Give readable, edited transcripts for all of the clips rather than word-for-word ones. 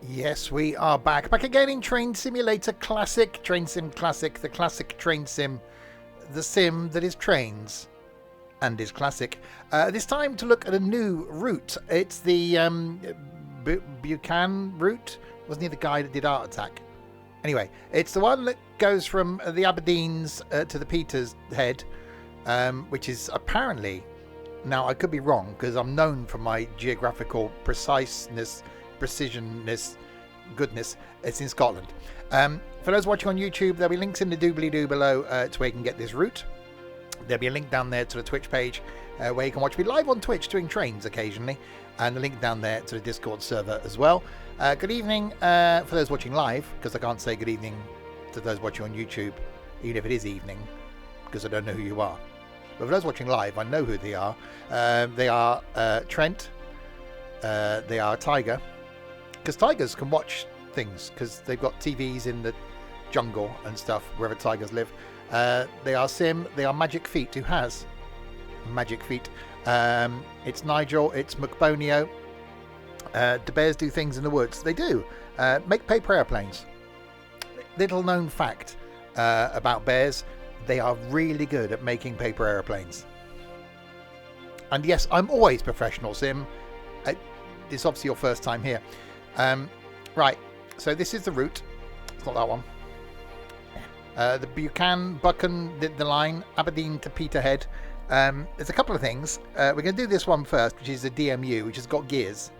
Yes, we are back again in Train Simulator Classic, Train Sim Classic, the classic train sim, the sim that is trains and is classic. This time to look at a new route. It's the Buchan route. Wasn't he the guy that did Art Attack? Anyway, it's the one that goes from the Aberdeens to the Peterhead, which is apparently, now I could be wrong because I'm known for my geographical preciseness, precisionness, goodness. It's in Scotland. For those watching on YouTube, there'll be links in the doobly-doo below to where you can get this route. There'll be a link down there to the Twitch page where you can watch me live on Twitch doing trains occasionally, and a link down there to the Discord server as well. Good evening for those watching live, because I can't say good evening to those watching on YouTube, even if it is evening, because I don't know who you are. But for those watching live, I know who they are. They are Trent. They are Tiger, because tigers can watch things, because they've got TVs in the jungle and stuff, wherever tigers live. They are Sim. They are Magic Feet, who has magic feet. It's Nigel. It's McBonio. Do bears do things in the woods? They do. Make paper airplanes. Little known fact about bears, they are really good at making paper airplanes. And yes, I'm always professional, Sim. It's obviously your first time here. Right, so this is the route. It's not that one. The Buchan the line, Aberdeen to Peterhead. There's a couple of things. We're going to do this one first, which is the DMU, which has got gears.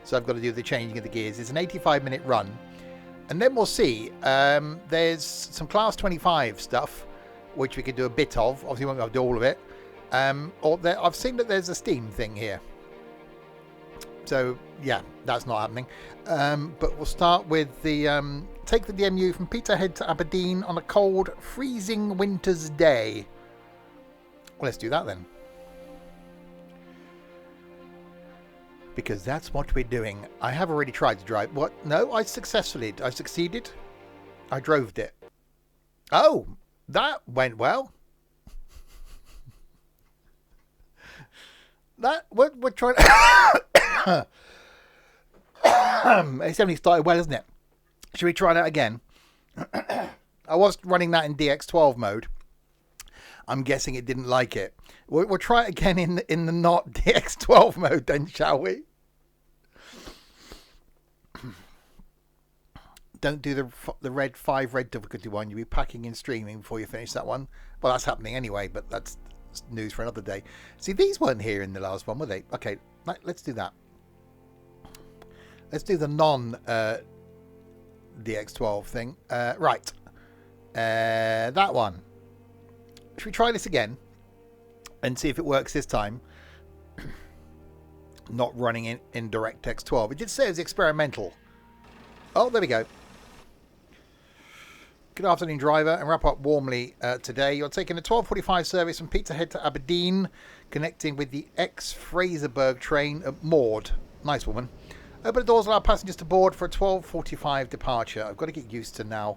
So I've got to do the changing of the gears. It's an 85-minute run. And then we'll see. There's some Class 25 stuff, which we could do a bit of. Obviously, we won't be able to do all of it. I've seen that there's a Steam thing here. So, yeah, that's not happening. But we'll start with the... take the DMU from Peterhead to Aberdeen on a cold, freezing winter's day. Well, let's do that then. Because that's what we're doing. I have already tried to drive. What? No, I succeeded. I drove it. Oh, that went well. We're trying. It's only started well, isn't it? Should we try that again? I was running that in DX12 mode. I'm guessing it didn't like it. We'll try it again in the not DX12 mode then, shall we? Don't do the red difficulty one. You'll be packing in streaming before you finish that one. Well, that's happening anyway, but that's news for another day. See, these weren't here in the last one, were they? Okay, let's do that. Let's do the non DX12 thing. Right. That one. Should we try this again and see if it works this time? Not running in DirectX 12. It did say it was experimental. Oh, there we go. Good afternoon, driver, and wrap up warmly today. You're taking a 12:45 service from Peterhead to Aberdeen, connecting with the ex-Fraserburgh train at Maud. Nice woman. Open the doors, allow passengers to board for a 12:45 departure. I've got to get used to now.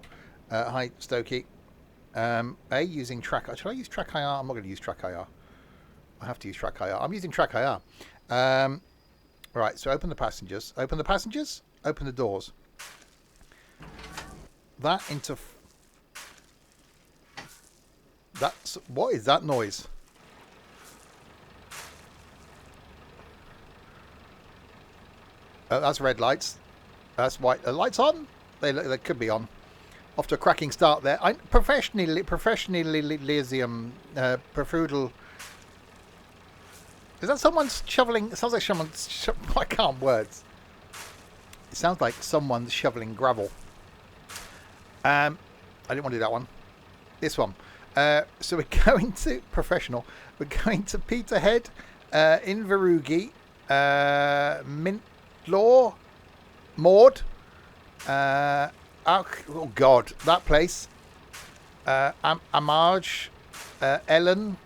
Hi, Stokey. Using track. Should I use track IR? I'm not going to use track IR. I have to use track IR. I'm using track IR. Right, so open the passengers. Open the passengers. Open the doors. That into... That's... What is that noise? That's red lights. That's white. Are lights on? They could be on. Off to a cracking start there. Professionally profudal. Is that someone shoveling? It sounds like someone's... I can't words. It sounds like someone's shoveling gravel. I didn't want to do that one. This one. So we're going to... Professional. We're going to Peterhead, Inverugie, Mintlaw, Maud, oh God, that place. Amage, Ellen,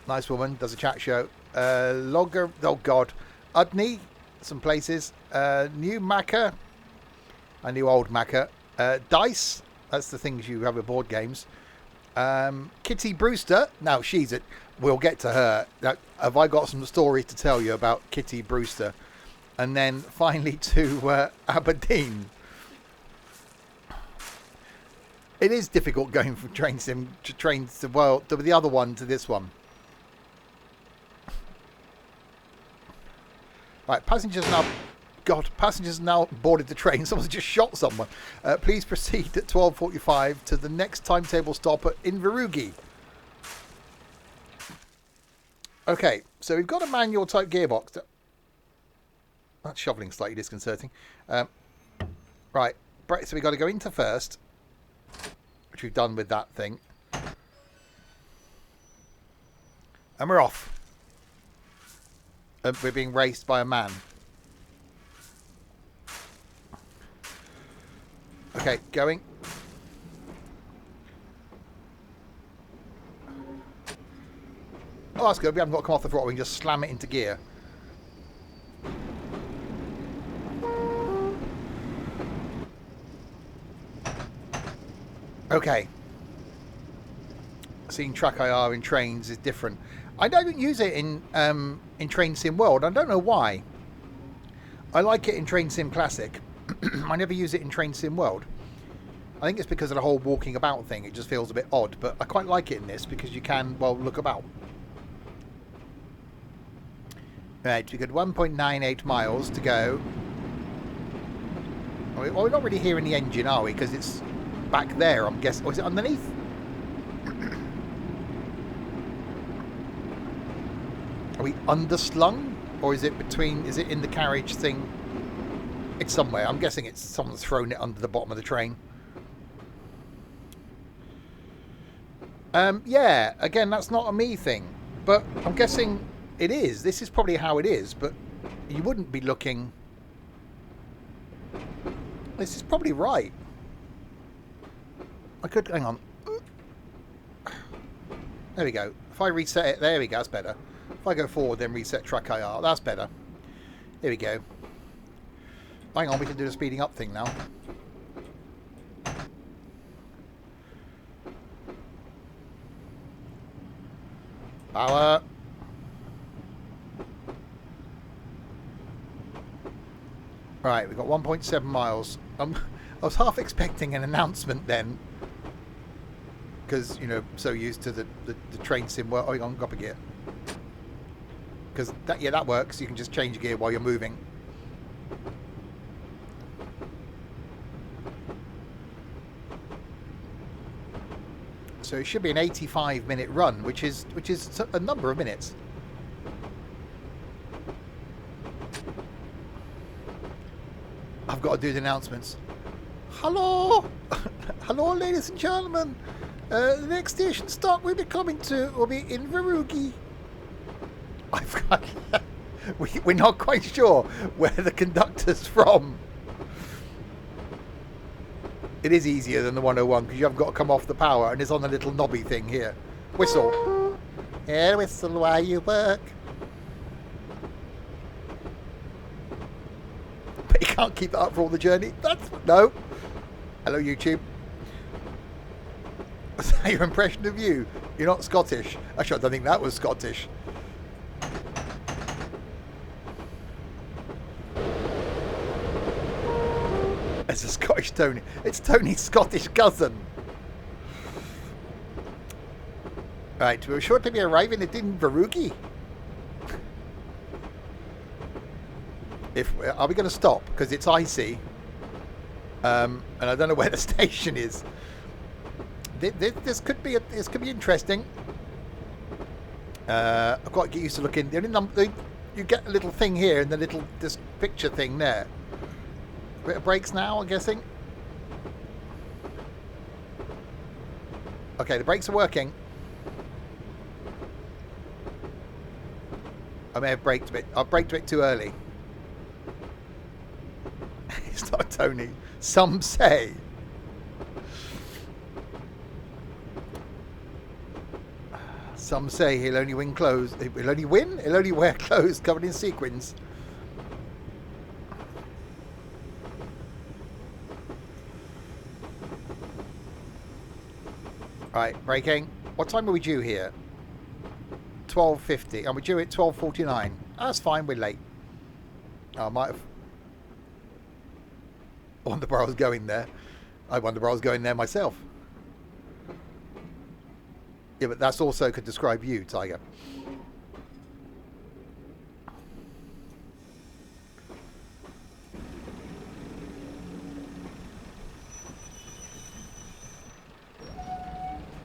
nice woman, does a chat show. Logger, oh God, Udney, some places. New Macca, a new old Macca. Dice, that's the things you have with board games. Kitty Brewster, now she's it. We'll get to her. Now, have I got some stories to tell you about Kitty Brewster? and then finally to Aberdeen. It is difficult going from train sim to well to the other one to this one. Right, passengers now. God, passengers now boarded the train. Someone's just shot someone. Please proceed at 12:45 to the next timetable stop at Inverugie. Okay, so we've got a manual type gearbox. That's shoveling slightly disconcerting. Right, so we've got to go into first, which we've done with that thing. And we're off. We're being raced by a man. Okay, going. Oh, that's good. We haven't got to come off the throttle. We can just slam it into gear. Okay. Seeing track IR in trains is different. I don't use it in Train Sim World. I don't know why. I like it in Train Sim Classic. I never use it in Train Sim World. I think it's because of the whole walking about thing. It just feels a bit odd, but I quite like it in this because you can, well, look about. Right, we've got 1.98 miles to go. Well, we're not really hearing the engine, are we? Because it's back there, I'm guessing. Or is it underneath? Are we underslung? Or is it between, is it in the carriage thing? It's somewhere. I'm guessing it's someone's thrown it under the bottom of the train. Yeah, again, that's not a me thing. But I'm guessing it is. This is probably how it is, but you wouldn't be looking... This is probably right. I could... Hang on. There we go. If I reset it... There we go, that's better. If I go forward, then reset track IR, that's better. There we go. Hang on, we can do the speeding up thing now. Power. Right, we've got 1.7 miles. I was half expecting an announcement then. Because, you know, so used to the train sim. Well, hang on, up a gear. Because, that works. You can just change gear while you're moving. So it should be an 85-minute run, which is a number of minutes. I've got to do the announcements. Hello, hello, ladies and gentlemen. The next station stop we'll be coming to will be Inverugie. I've got. We're not quite sure where the conductor's from. It is easier than the 101 because you haven't got to come off the power and it's on the little knobby thing here. Whistle. Yeah, whistle while you work. But you can't keep that up for all the journey. That's... No. Hello, YouTube. Was that your impression of you? You're not Scottish. Actually, I don't think that was Scottish. It's a Scottish Tony. It's Tony's Scottish cousin. Right, we're shortly be arriving at Inverugie. Are we going to stop? Because it's icy. And I don't know where the station is. This could be interesting. I've got to get used to looking. The only you get a little thing here and this picture thing there. Bit of brakes now, I'm guessing. Okay, the brakes are working. I may have braked a bit. I braked a bit too early. It's not Tony. Some say. Some say he'll only win clothes. He'll only win? He'll only wear clothes covered in sequins. Right, braking. What time are we due here? 12:50. And we're due at 12:49. That's fine, we're late. I might have. I wonder where I was going there. I wonder where I was going there myself. Yeah, but that's also could describe you, Tiger.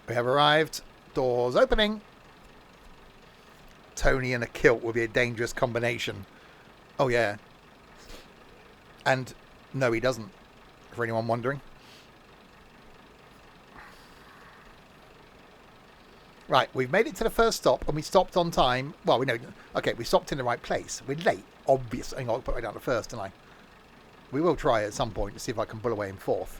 We have arrived. Doors opening. Tony in a kilt would be a dangerous combination. Oh, yeah. And no, he doesn't. For anyone wondering. Right, we've made it to the first stop and we stopped on time. Well, we know. Okay, we stopped in the right place. We're late, obviously. Hang on, I'll put it down to first, and we will try at some point to see if I can pull away in fourth.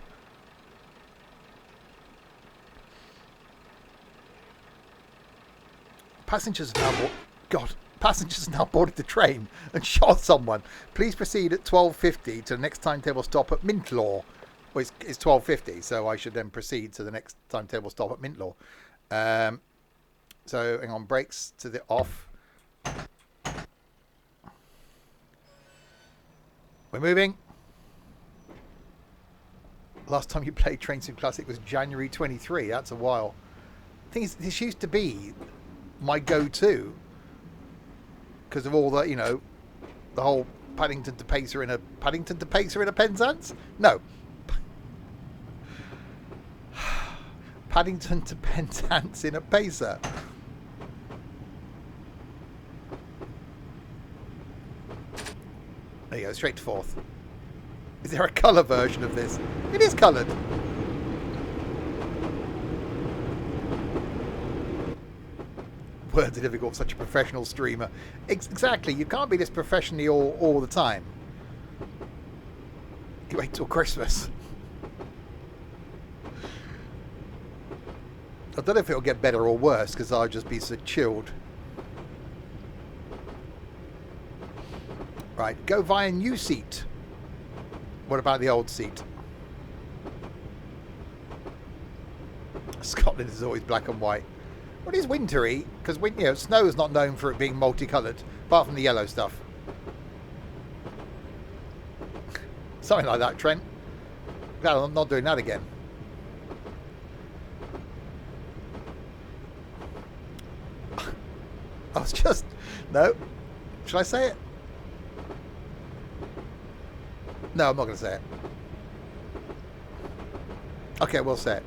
Passengers now boarded the train and shot someone. Please proceed at 12:50 to the next timetable stop at Mintlaw. Well, it's 12:50, so I should then proceed to the next timetable stop at Mintlaw. So, hang on, brakes to the off. We're moving. Last time you played Train Sim Classic was January 23. That's a while. The thing is, this used to be my go-to because of all the, you know, the whole Paddington to Pacer in a Penzance? No. Paddington to Penzance in a Pacer. There you go, straight to fourth. Is there a colour version of this? It is coloured. Words are difficult for such a professional streamer. Exactly, you can't be this professionally all the time. You wait till Christmas. I don't know if it'll get better or worse because I'll just be so chilled. Right, go via new seat. What about the old seat? Scotland is always black and white. Well, it is wintry because snow is not known for it being multicoloured, apart from the yellow stuff. Something like that, Trent. Glad I'm not doing that again. I was just... No. Should I say it? No, I'm not going to say it. Okay, we'll say it.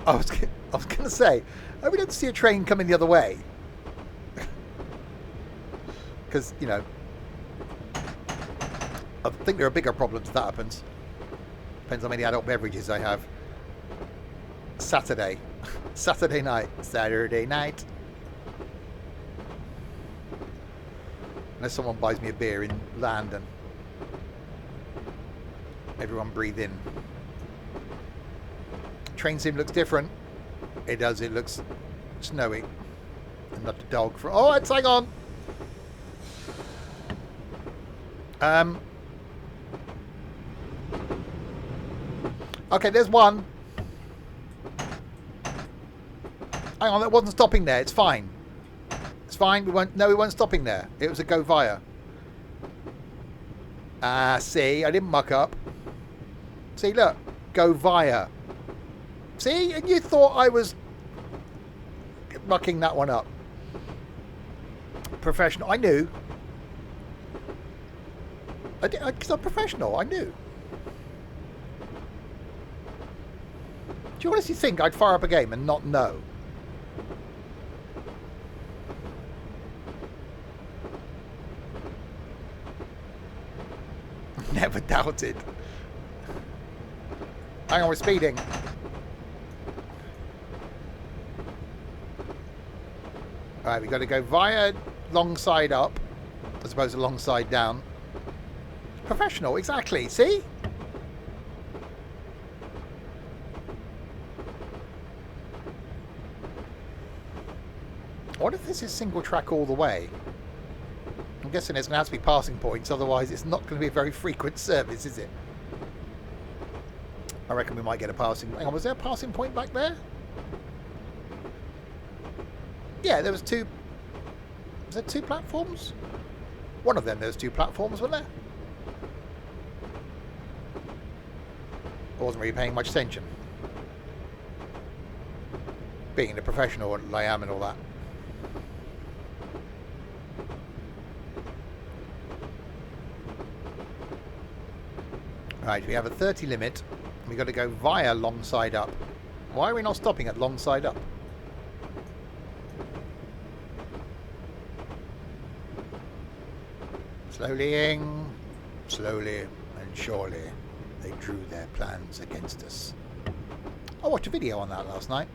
I was going to say, I would like to see a train coming the other way. Because, you know, I think there are bigger problems if that happens. Depends how many adult beverages I have. Saturday. Saturday night. Saturday night. Unless someone buys me a beer in London. Everyone breathe in. Train sim looks different. It does. It looks snowy. And not a dog for... Oh, it's hang on. Okay, there's one. Hang on, that wasn't stopping there. It's fine. It's fine. We weren't stopping there. It was a go via. See, I didn't muck up. See, look, go via. See, and you thought I was mucking that one up. Professional. I knew. Because I'm professional. I knew. Do you honestly think I'd fire up a game and not know? Never doubted. Hang on, we're speeding. Alright, we've got to go via long side up as opposed to long side down. Professional, exactly. See? What if this is single track all the way? I'm guessing there's going to have to be passing points, otherwise it's not going to be a very frequent service, is it? I reckon we might get a passing... Hang on, was there a passing point back there? Yeah, there was two... Was there two platforms? One of them, there's 2 platforms, wasn't there? I wasn't really paying much attention. Being the professional I am and all that. Right, we have a 30 limit. We've got to go via long side up. Why are we not stopping at long side up? Slowly and surely, they drew their plans against us. I watched a video on that last night.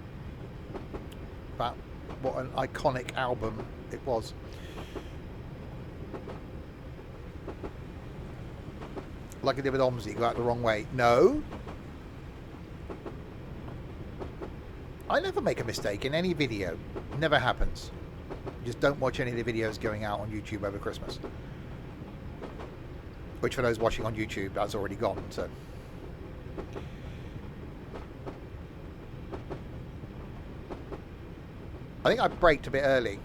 About what an iconic album it was. Like I did with Omzi, go out the wrong way. No. I never make a mistake in any video. Never happens. Just don't watch any of the videos going out on YouTube over Christmas. Which for those watching on YouTube, that's already gone, so. I think I braked a bit early.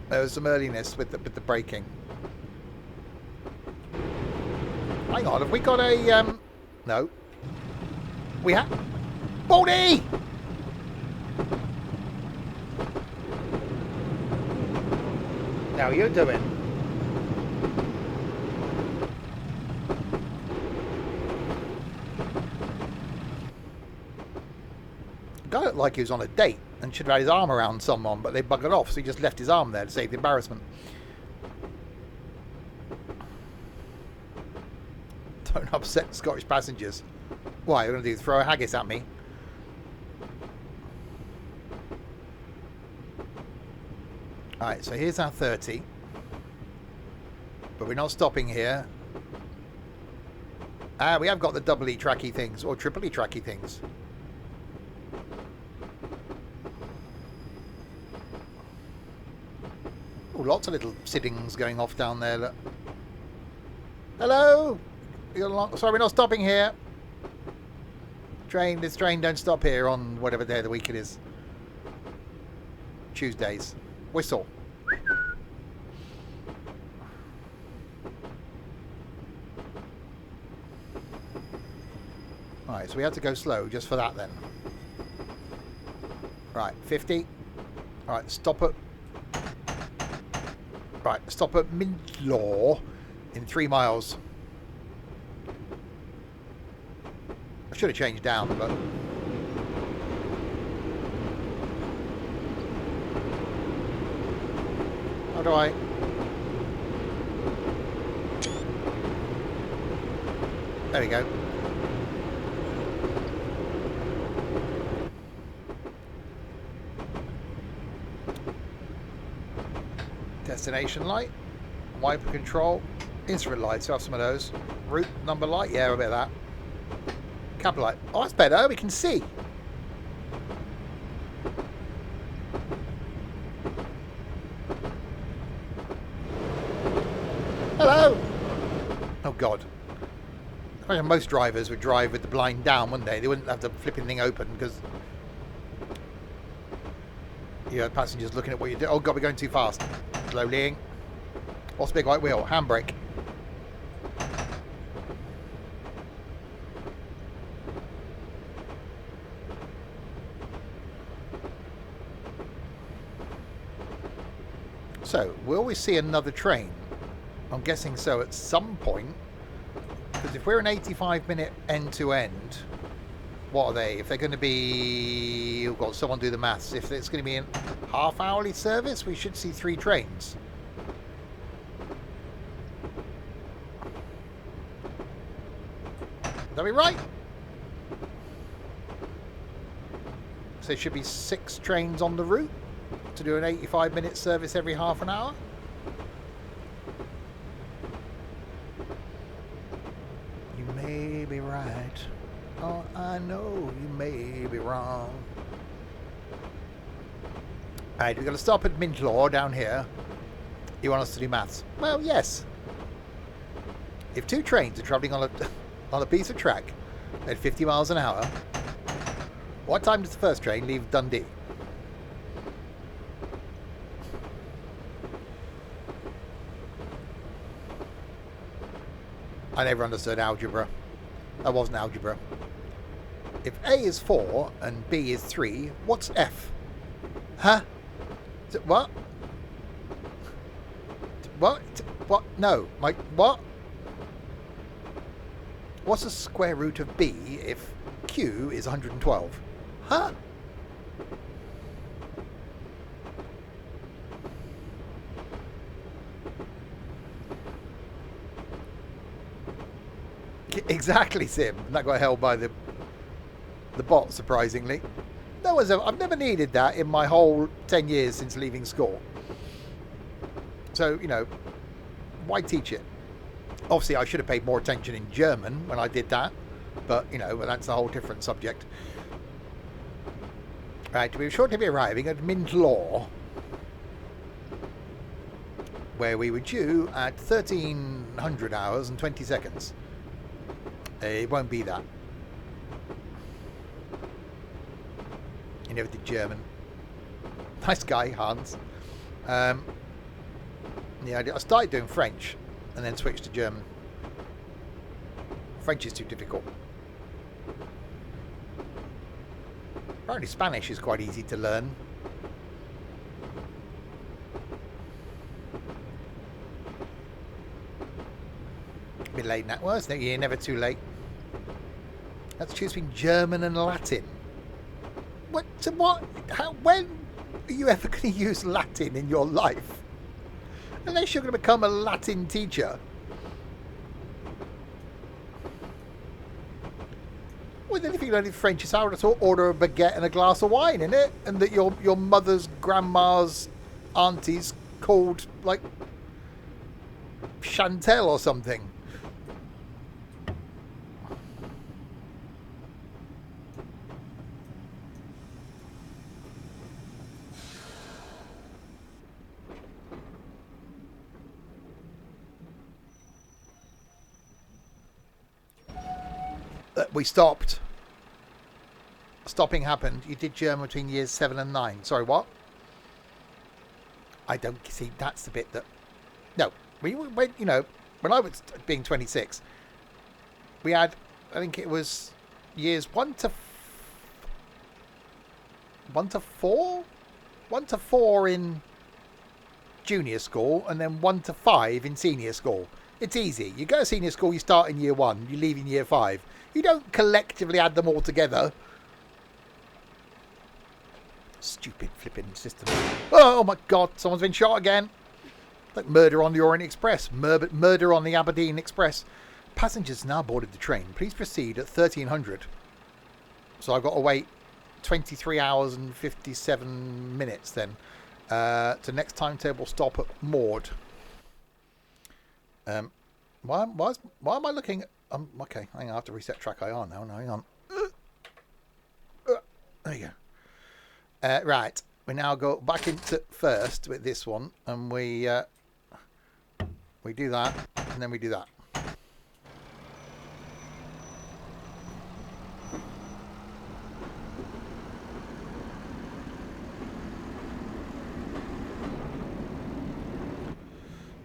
There was some earliness with the braking. Hang on, have we got a no. We have Baldy! How are you doing? The guy looked like he was on a date and should have had his arm around someone, but they buggered off, so he just left his arm there to save the embarrassment. Don't upset Scottish passengers. Why, you're going to do? Throw a haggis at me? Alright, so here's our 30. But we're not stopping here. Ah, we have got the double E tracky things, or triple E tracky things. Oh, lots of little sittings going off down there. Look. Hello? Sorry, we're not stopping here. This train don't stop here on whatever day of the week it is. Tuesdays. Whistle. Alright, so we had to go slow just for that then. Right, 50. Alright, stop at... Right, stop at Mindlaw in 3 miles. I should have changed down, but... How do I... There we go. Destination light. Wiper control. Instrument lights. So have some of those. Route number light. Yeah, a bit of that. Cab light. Oh, that's better. We can see. Hello. Oh, God. I imagine most drivers would drive with the blind down, wouldn't they? They wouldn't have the flipping thing open because you had passengers looking at what you do. Oh, God, we're going too fast. Slowly. What's the big white wheel? Handbrake. So, will we see another train? I'm guessing so at some point. Because if we're an 85-minute end-to-end, what are they? If they're going to be... Oh, God, someone do the maths. If it's going to be a half-hourly service, we should see 3 trains. Is that be right? So there should be 6 trains on the route to do an 85-minute service every half an hour. You may be right. Oh, I know you may be wrong. Alright, we've got to stop at Mindlaw down here. You want us to do maths? Well, yes. If 2 trains are travelling on a piece of track at 50 miles an hour, what time does the first train leave Dundee? I never understood algebra. That wasn't algebra. If A is 4 and B is 3, what's F? Huh? What? What? What? No. What? What's the square root of B if Q is 112? Huh? Exactly, Sim. That got held by the bot, surprisingly. I've never needed that in my whole 10 years since leaving school. So, you know, why teach it? Obviously, I should have paid more attention in German when I did that. But, you know, that's a whole different subject. Right, we were shortly be arriving at Mint-Law, where we were due at 1300 hours and 20 seconds. It won't be that. You never did German. Nice guy, Hans. Yeah, I started doing French and then switched to German. French is too difficult. Apparently Spanish is quite easy to learn. A bit late now. Well, you're never too late. Let's choose between German and Latin. What? So what? How? When are you ever going to use Latin in your life? Unless you're going to become a Latin teacher. Well, then if you learn French, it's how to order a baguette and a glass of wine, isn't it? And that your mother's grandma's auntie's called, like, Chantel or something. We stopped. Stopping happened. You did German between years 7 and 9. Sorry, what? I don't see. That's the bit that. No, when you know, when I was being 26, we had. I think it was years 1 to 4, 1 to 4 in junior school, and then 1 to 5 in senior school. It's easy. You go to senior school, you start in year 1, you leave in year 5. You don't collectively add them all together. Stupid flipping system. Oh my God, someone's been shot again. Like murder on the Orient Express. Murder on the Aberdeen Express. Passengers now boarded the train. Please proceed at 1300. So I've got to wait 23 hours and 57 minutes then. To next timetable stop at Maud. Why am I looking at... okay, hang on, I have to reset track IR now. No, hang on. There you go. Right, we now go back into first with this one, and we do that, and then we do that.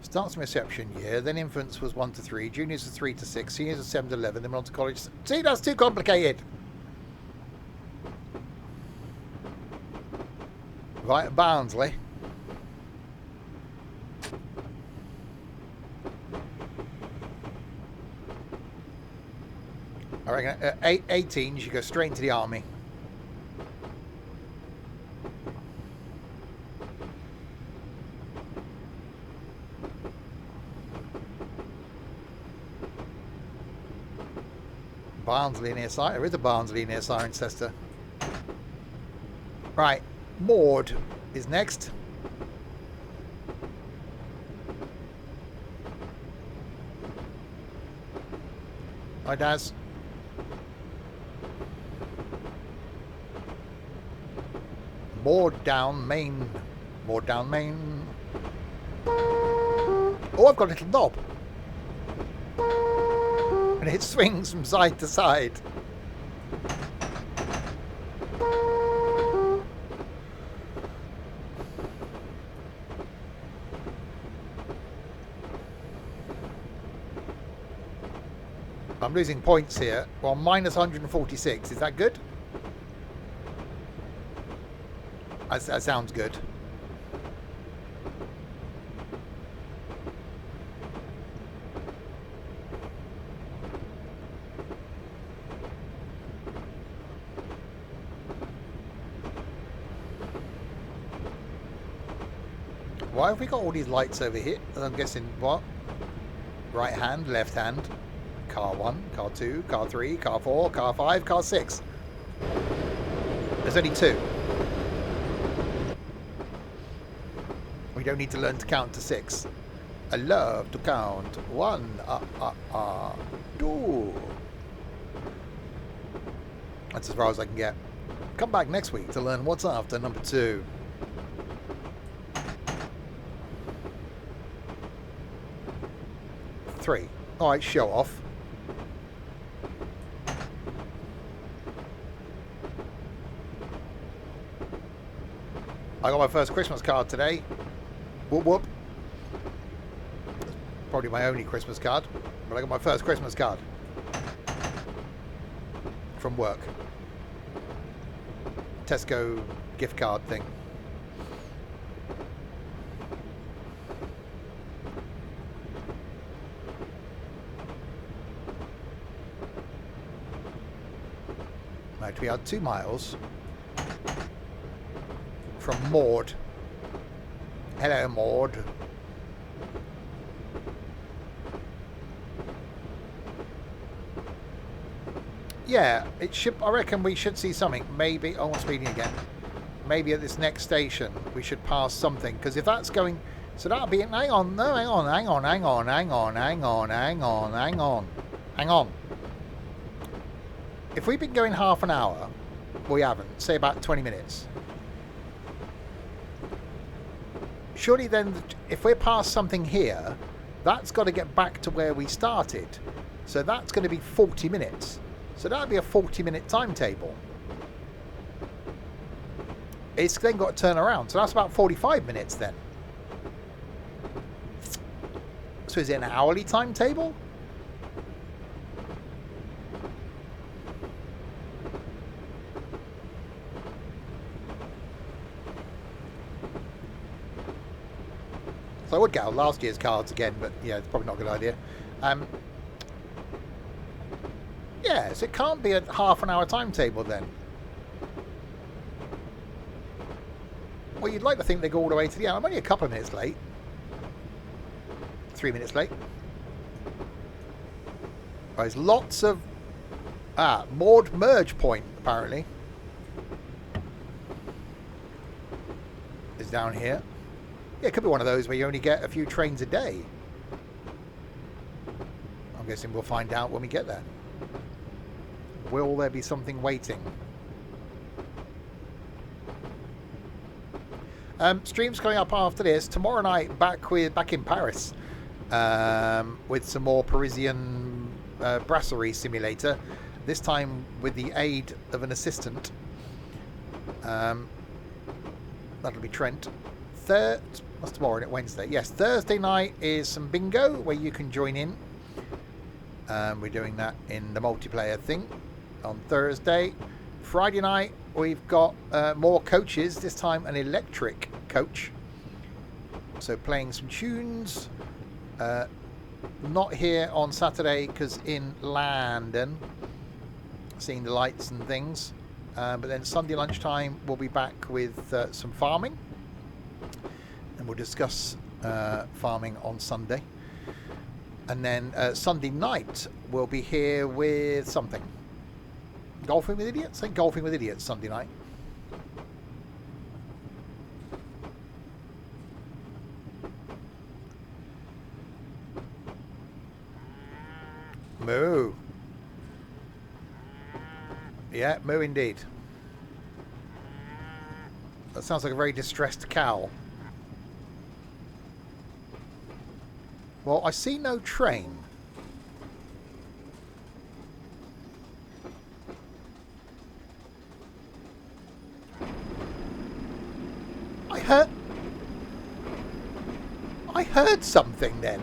Starts from reception year, then infants was 1 to 3, juniors was 3 to 6, seniors was 7 to 11, then went on to college. See, that's too complicated. Right at Barnsley. I reckon at 18 you go straight into the army. Barnsley near Cirencester. There is a Barnsley near Cirencester. Right, Maud is next. Hi, Daz. Maud down Main. Maud down Main. Oh, I've got a little knob. And it swings from side to side. I'm losing points here. Well, minus 146. Is that good? That sounds good. Why have we got all these lights over here? I'm guessing what? Right hand, left hand. Car 1, car 2, car 3, car 4, car 5, car 6. There's only 2. We don't need to learn to count to 6. I love to count. 1, 2. That's as far as I can get. Come back next week to learn what's after number 2. Three. Alright, show off. I got my first Christmas card today. Whoop whoop. Probably my only Christmas card, but I got my first Christmas card. From work. Tesco gift card thing. Right, we are 2 miles from Maud. Hello, Maud. Yeah, it should. I reckon we should see something. Maybe. Oh, I'm speeding again. Maybe at this next station we should pass something, because if that's going, so that'll be. Hang on. No, hang on. Hang on. Hang on. Hang on. Hang on. Hang on. Hang on. Hang on. If we've been going half an hour, well, we haven't. Say about 20 minutes. Surely then, if we're past something here, that's got to get back to where we started. So that's going to be 40 minutes. So that'll be a 40-minute timetable. It's then got to turn around. So that's about 45 minutes then. So is it an hourly timetable? So I would get out last year's cards again, but yeah, it's probably not a good idea. Yeah, so it can't be a half an hour timetable then. Well, you'd like to think they go all the way to the end. I'm only a couple of minutes late. 3 minutes late. There's lots of... Maud merge point, apparently. Is down here. Yeah, it could be one of those where you only get a few trains a day. I'm guessing we'll find out when we get there. Will there be something waiting? Streams coming up after this. Tomorrow night, back in Paris with some more Parisian brasserie simulator. This time with the aid of an assistant. That'll be Trent. What's tomorrow? Isn't it Wednesday? Yes, Thursday night is some bingo where you can join in. We're doing that in the multiplayer thing on Thursday. Friday night we've got more coaches, this time an electric coach. So playing some tunes. Not here on Saturday because in London, seeing the lights and things. But then Sunday lunchtime we'll be back with some farming. And we'll discuss farming on Sunday. And then Sunday night we'll be here with something. Golfing with Idiots? I think Golfing with Idiots Sunday night. Moo. Yeah, moo indeed. That sounds like a very distressed cow. Well, I see no train. I heard something then.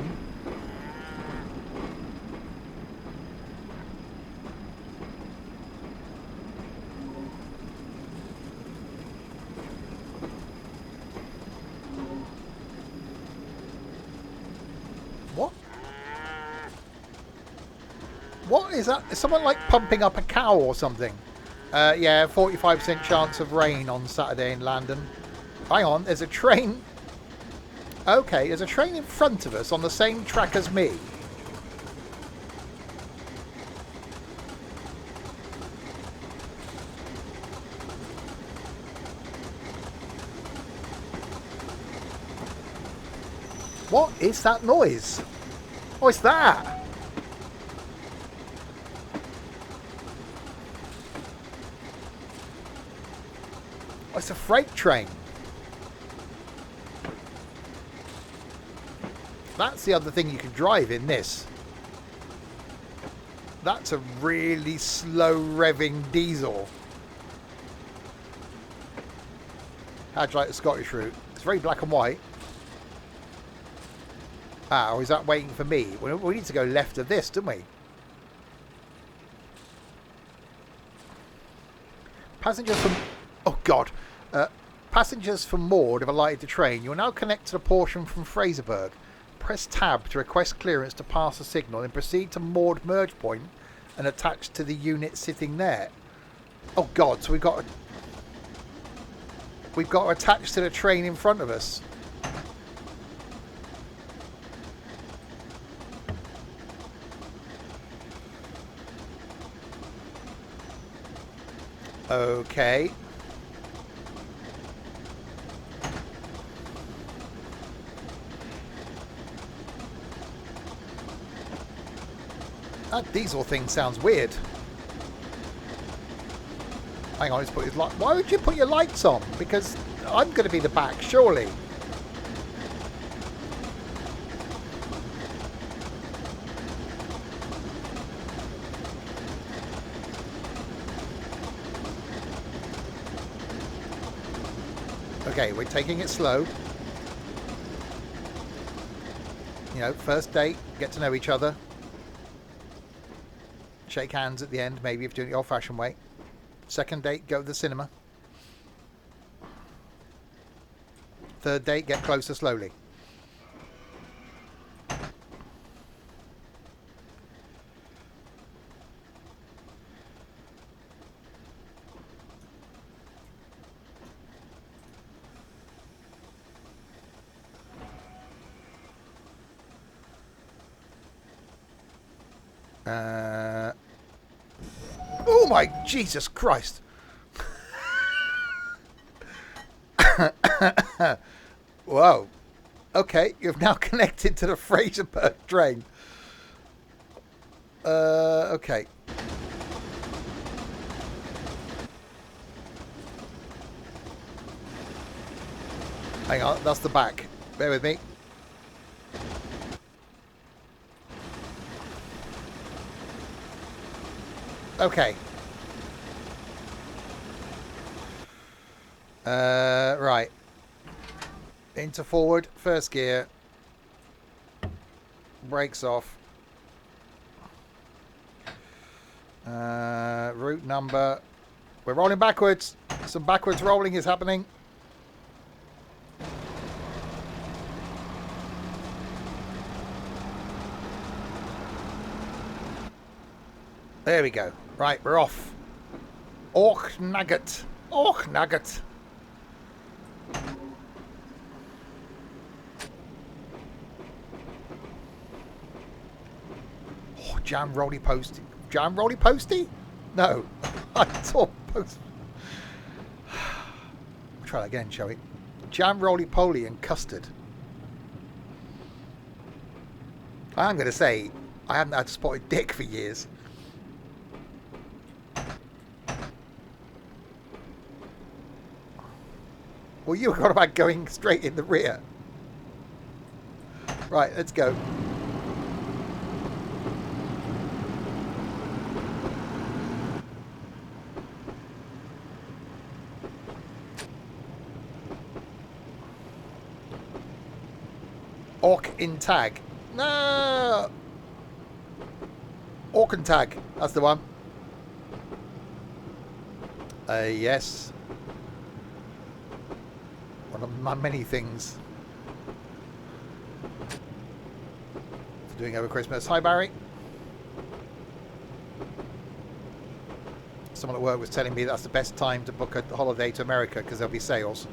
What is that? Is someone like pumping up a cow or something? Yeah, 45% chance of rain on Saturday in London. Hang on, there's a train. Okay, there's a train in front of us on the same track as me. What is that noise? What's that? Oh, it's a freight train. That's the other thing you can drive in this. That's a really slow revving diesel. How'd you like the Scottish route? It's very black and white. Ah, or is that waiting for me? We need to go left of this, don't we? Passengers from... Oh, God. Passengers from Maud have alighted the train. You will now connect to the portion from Fraserburgh. Press tab to request clearance to pass a signal and proceed to Maud merge point and attach to the unit sitting there. Oh, God. So we've got to attach to the train in front of us. Okay. That diesel thing sounds weird. Hang on, let's put his light. Why would you put your lights on? Because I'm going to be the back, surely. Okay, we're taking it slow. You know, first date, get to know each other. Shake hands at the end, maybe if you're doing it the old-fashioned way. Second date, go to the cinema. Third date, get closer slowly. Oh my Jesus Christ! Whoa. Okay, you've now connected to the Fraserburgh train. Okay. Hang on, that's the back. Bear with me. Okay. Right. Into forward, first gear. Brakes off. Route number. We're rolling backwards. Some backwards rolling is happening. There we go. Right, we're off. Och Nugget. Och Nugget. Oh, jam roly posty. Jam roly posty? No. I saw post. We'll try that again, shall we? Jam roly poly and custard. I'm going to say I haven't had spotted dick for years. Well, you got about going straight in the rear. Right, let's go. Orc in tag. No! Orc and tag. That's the one. Yes. One of my many things for doing over Christmas. Hi, Barry. Someone at work was telling me that's the best time to book a holiday to America because there'll be sales.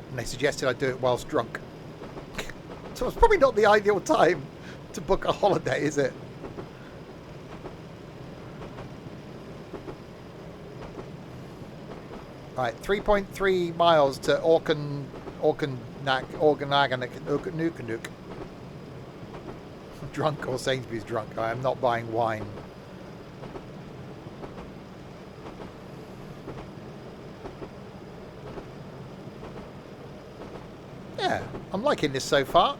And they suggested I do it whilst drunk. So it's probably not the ideal time to book a holiday, is it? Right, 3.3 miles to Nukanuk. Drunk or Sainsbury's drunk. I am not buying wine. Yeah, I'm liking this so far.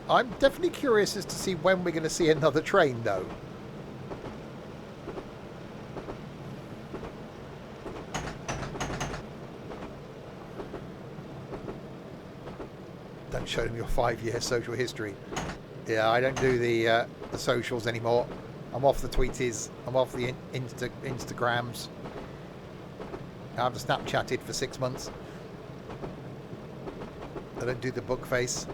I'm definitely curious as to see when we're going to see another train, though. Don't show them your 5-year social history. Yeah, I don't do the socials anymore. I'm off the tweeties. I'm off the Instagrams. I haven't Snapchatted for 6 months. I don't do the book face.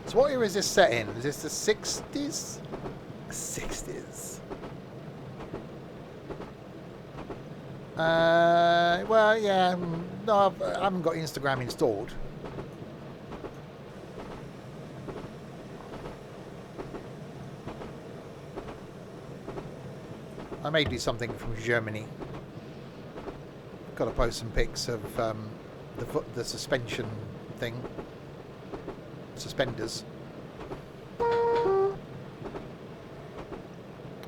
So what year is this set in? Is this the 60s? 60s. Well, yeah. No, I haven't got Instagram installed. I may do something from Germany. Got to post some pics of the suspension thing. Suspenders.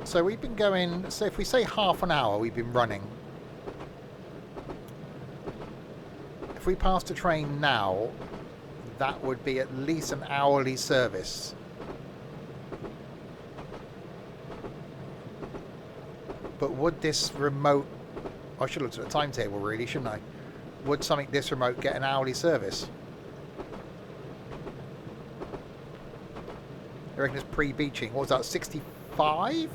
So we've been going, so if we say half an hour we've been running. If we passed a train now, that would be at least an hourly service. But would this remote, I should have looked at the timetable really, shouldn't I? Would something this remote get an hourly service? I reckon it's pre-beaching. What was that, 65?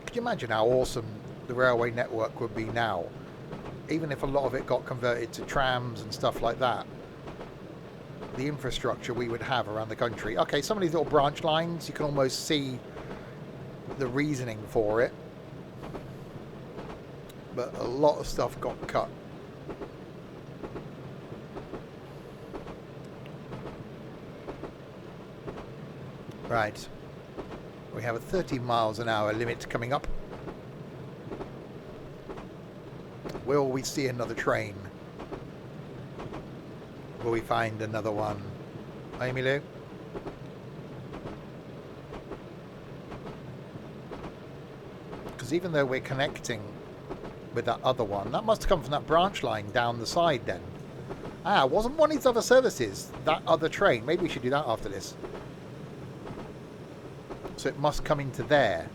Could you imagine how awesome the railway network would be now? Even if a lot of it got converted to trams and stuff like that. The infrastructure we would have around the country. Okay, some of these little branch lines, you can almost see the reasoning for it. But a lot of stuff got cut. Right. We have a 30 miles an hour limit coming up. Will we see another train? Will we find another one? Amy Lou? Because even though we're connecting with that other one, that must have come from that branch line down the side then. Ah, wasn't one of these other services that other train? Maybe we should do that after this. So it must come into there.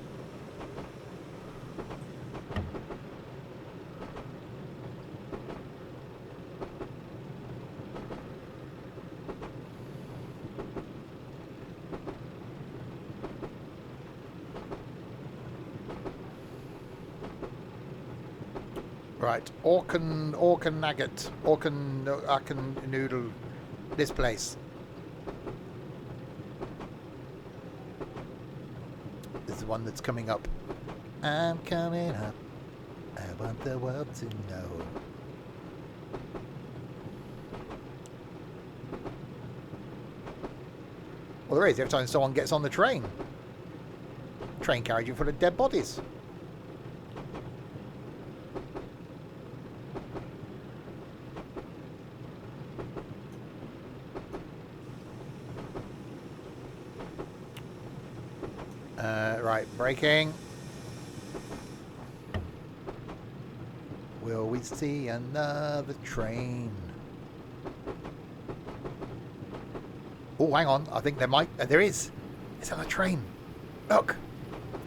Right, Orkan Noodle, this place. This is the one that's coming up. I'm coming up. I want the world to know. Well, there is every time someone gets on the train. Train carriage full of dead bodies. Right, braking. Will we see another train? Oh, hang on. I think there might... there is. It's on a train. Look.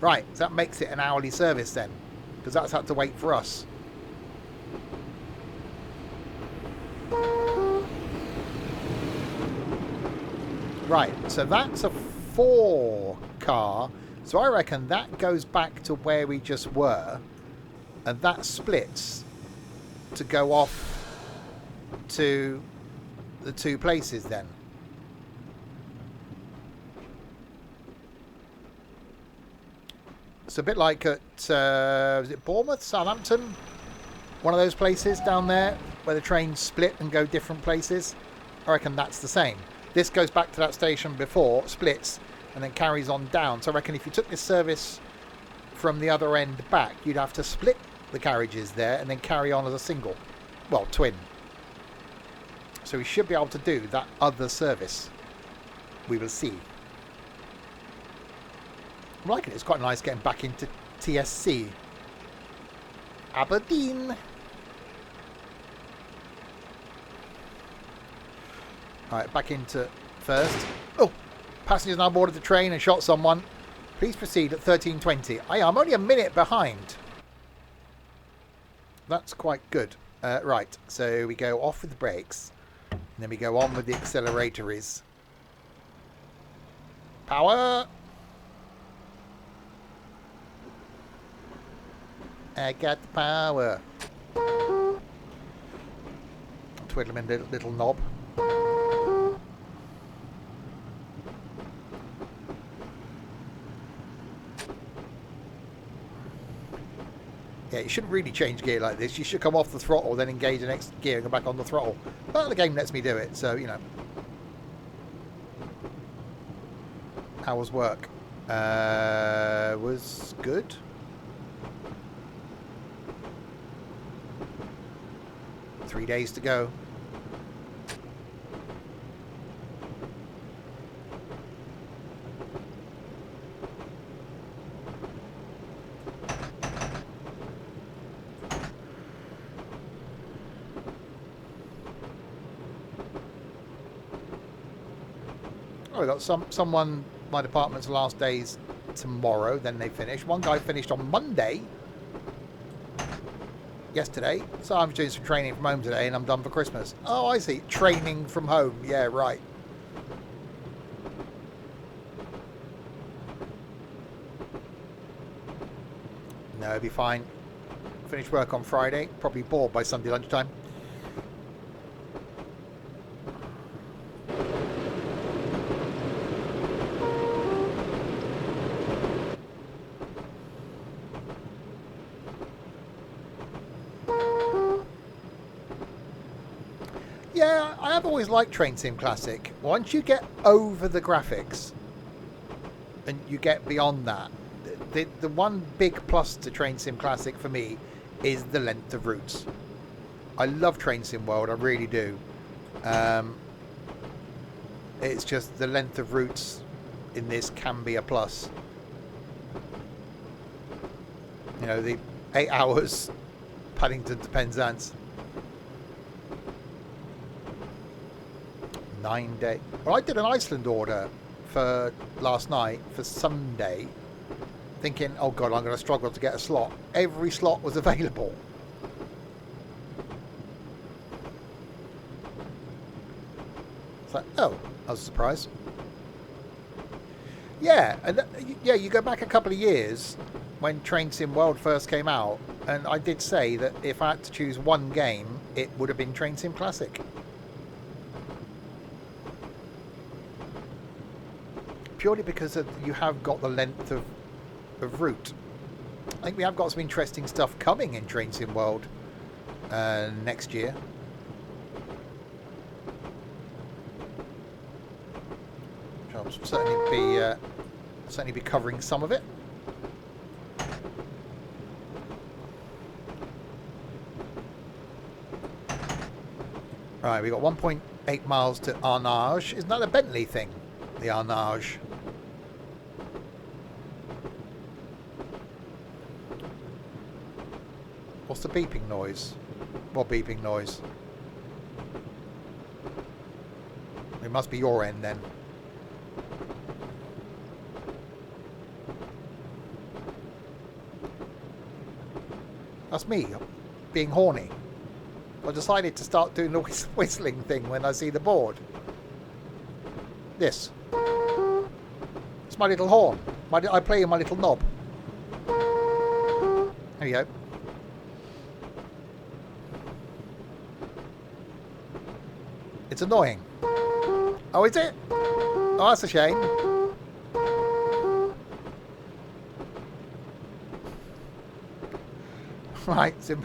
Right, so that makes it an hourly service then. Because that's had to wait for us. Right, so that's a 4 car. So I reckon that goes back to where we just were. And that splits to go off to the 2 places then. It's a bit like at, is it Bournemouth, Southampton? One of those places down there where the trains split and go different places. I reckon that's the same. This goes back to that station before, splits, and then carries on down. So I reckon if you took this service from the other end back, you'd have to split the carriages there and then carry on as a single. Well, twin. So we should be able to do that other service. We will see. I'm liking it. It's quite nice getting back into TSC. Aberdeen. Alright, back into first. Oh! Passengers now boarded the train and shot someone. Please proceed at 13:20. I'm only a minute behind. That's quite good. Right, so we go off with the brakes. And then we go on with the accelerators. Power! I got the power. Twiddle him in the little knob. Yeah, you shouldn't really change gear like this. You should come off the throttle, then engage the next gear and go back on the throttle. But the game lets me do it, so, you know. How was work? Was good. Three days to go. Oh, we got someone. My department's last day's tomorrow. Then they finish. One guy finished on Monday. Yesterday. So I'm doing some training from home today, and I'm done for Christmas. Oh, I see. Training from home. Yeah, right. No, it'll be fine. Finish work on Friday. Probably bored by Sunday lunchtime. Yeah, I have always liked Train Sim Classic. Once you get over the graphics and you get beyond that, the one big plus to Train Sim Classic for me is the length of routes. I love Train Sim World, I really do. It's just the length of routes in this can be a plus. You know, the 8 hours Paddington to Penzance. 9 day. Well, I did an Iceland order for last night for Sunday, thinking, oh god, I'm going to struggle to get a slot. Every slot was available. It's like, oh, I was surprised. Yeah, and yeah, you go back a couple of years when Train Sim World first came out, and I did say that if I had to choose one game, it would have been Train Sim Classic. Purely because you have got the length of route. I think we have got some interesting stuff coming in Train Sim World next year. I'll certainly be covering some of it. Right, we got 1.8 miles to Arnage. Isn't that a Bentley thing? The Arnage. What's the beeping noise? What beeping noise? It must be your end then. That's me being horny. I decided to start doing the whistling thing when I see the board. This. It's my little horn. I play in my little knob. There you go. It's annoying. Oh, is it? Oh, that's a shame. Right, so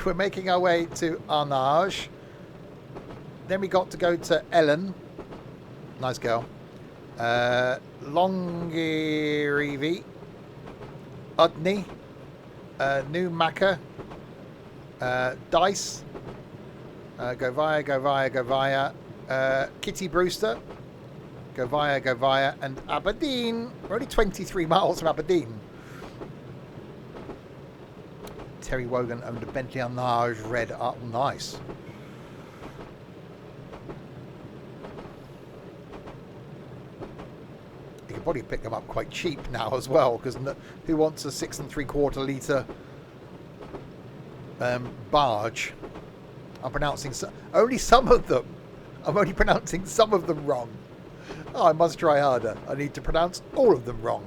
we're making our way to Arnage. Then we got to go to Ellen. Nice girl. Longirivi. Udney. New Macca. Dice. Go via. Kitty Brewster. Go via. And Aberdeen. We're only 23 miles from Aberdeen. Terry Wogan owned a Bentley Arnage red. Oh, nice. You could probably pick them up quite cheap now as well, because who wants a 6 3/4 litre barge? I'm pronouncing only some of them. I'm only pronouncing some of them wrong. Oh, I must try harder. I need to pronounce all of them wrong.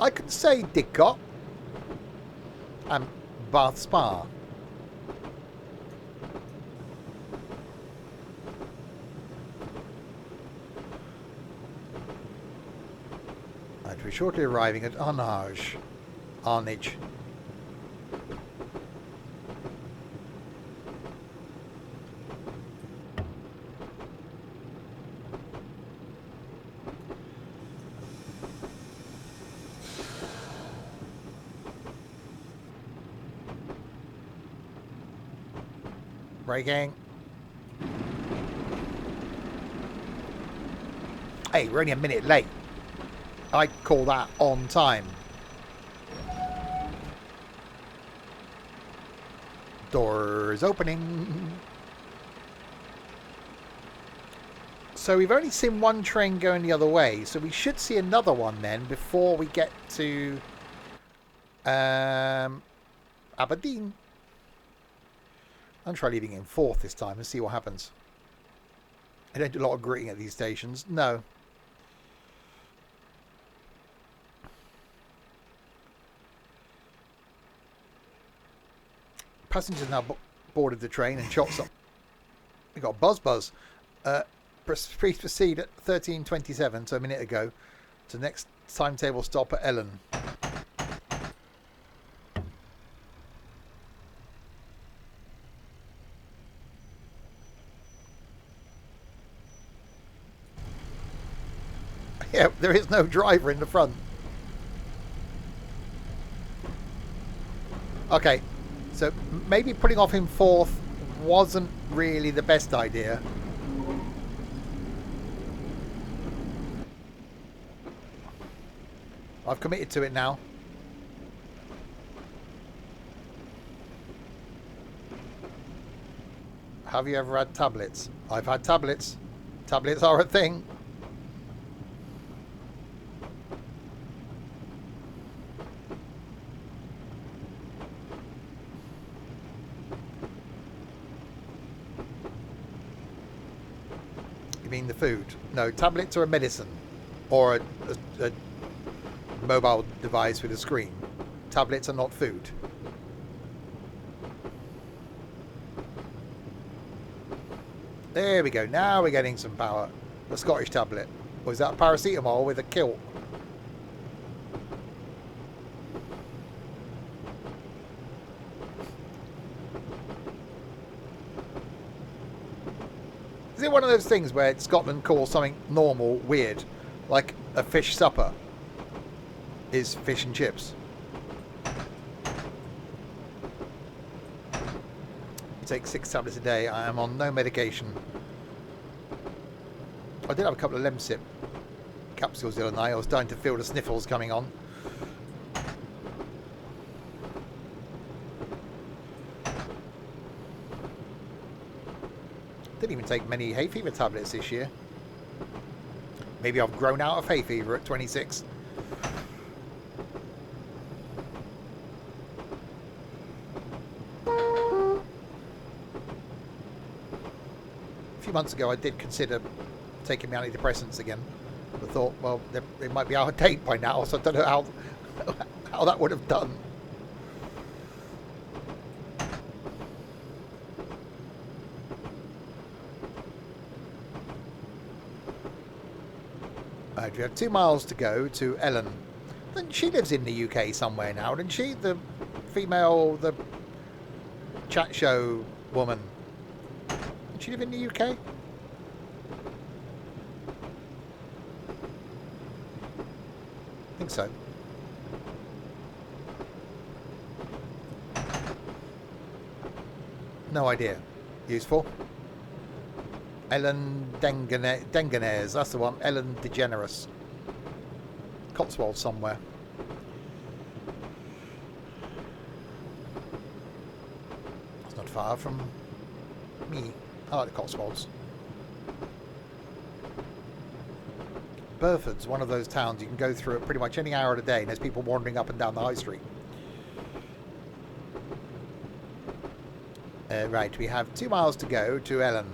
I can say Didcot and Bath Spa. And we're shortly arriving at Arnage. Braking. Hey, we're only a minute late. I'd call that on time. Doors opening. So we've only seen one train going the other way, so we should see another one then before we get to Aberdeen. I'll try leaving in 4th this time and see what happens. I don't do a lot of gritting at these stations. No. Passengers now boarded the train and shots up. We got Buzz. Please proceed at 13:27, so a minute ago, to the next timetable stop at Ellen. Yeah, there is no driver in the front. Okay, so maybe putting off in 4th wasn't really the best idea. I've committed to it now. Have you ever had tablets? I've had tablets. Tablets are a thing. You mean the food? No, tablets are a medicine or a mobile device with a screen. Tablets are not food. There we go. Now we're getting some power. A Scottish tablet. Or is that paracetamol with a kilt? Is it one of those things where Scotland calls something normal weird? Like a fish supper is fish and chips. You take 6 tablets a day. I am on no medication. I did have a couple of Lemsip capsules the other night. I was starting to feel the sniffles coming on. Didn't even take many hay fever tablets this year. Maybe I've grown out of hay fever at 26. A few months ago I did consider taking my antidepressants again. I thought, well, they might be out of date by now, so I don't know how that would have done. Right, we have 2 miles to go to Ellen. Then she lives in the UK somewhere now, doesn't she? The female, the chat show woman. Does she live in the UK? I think so. No idea. Useful. Ellen Dengenares, that's the one. Ellen DeGeneres. Cotswolds somewhere. It's not far from me. I like the Cotswolds. Burford's one of those towns you can go through at pretty much any hour of the day, and there's people wandering up and down the high street. Right, we have 2 miles to go to Ellen.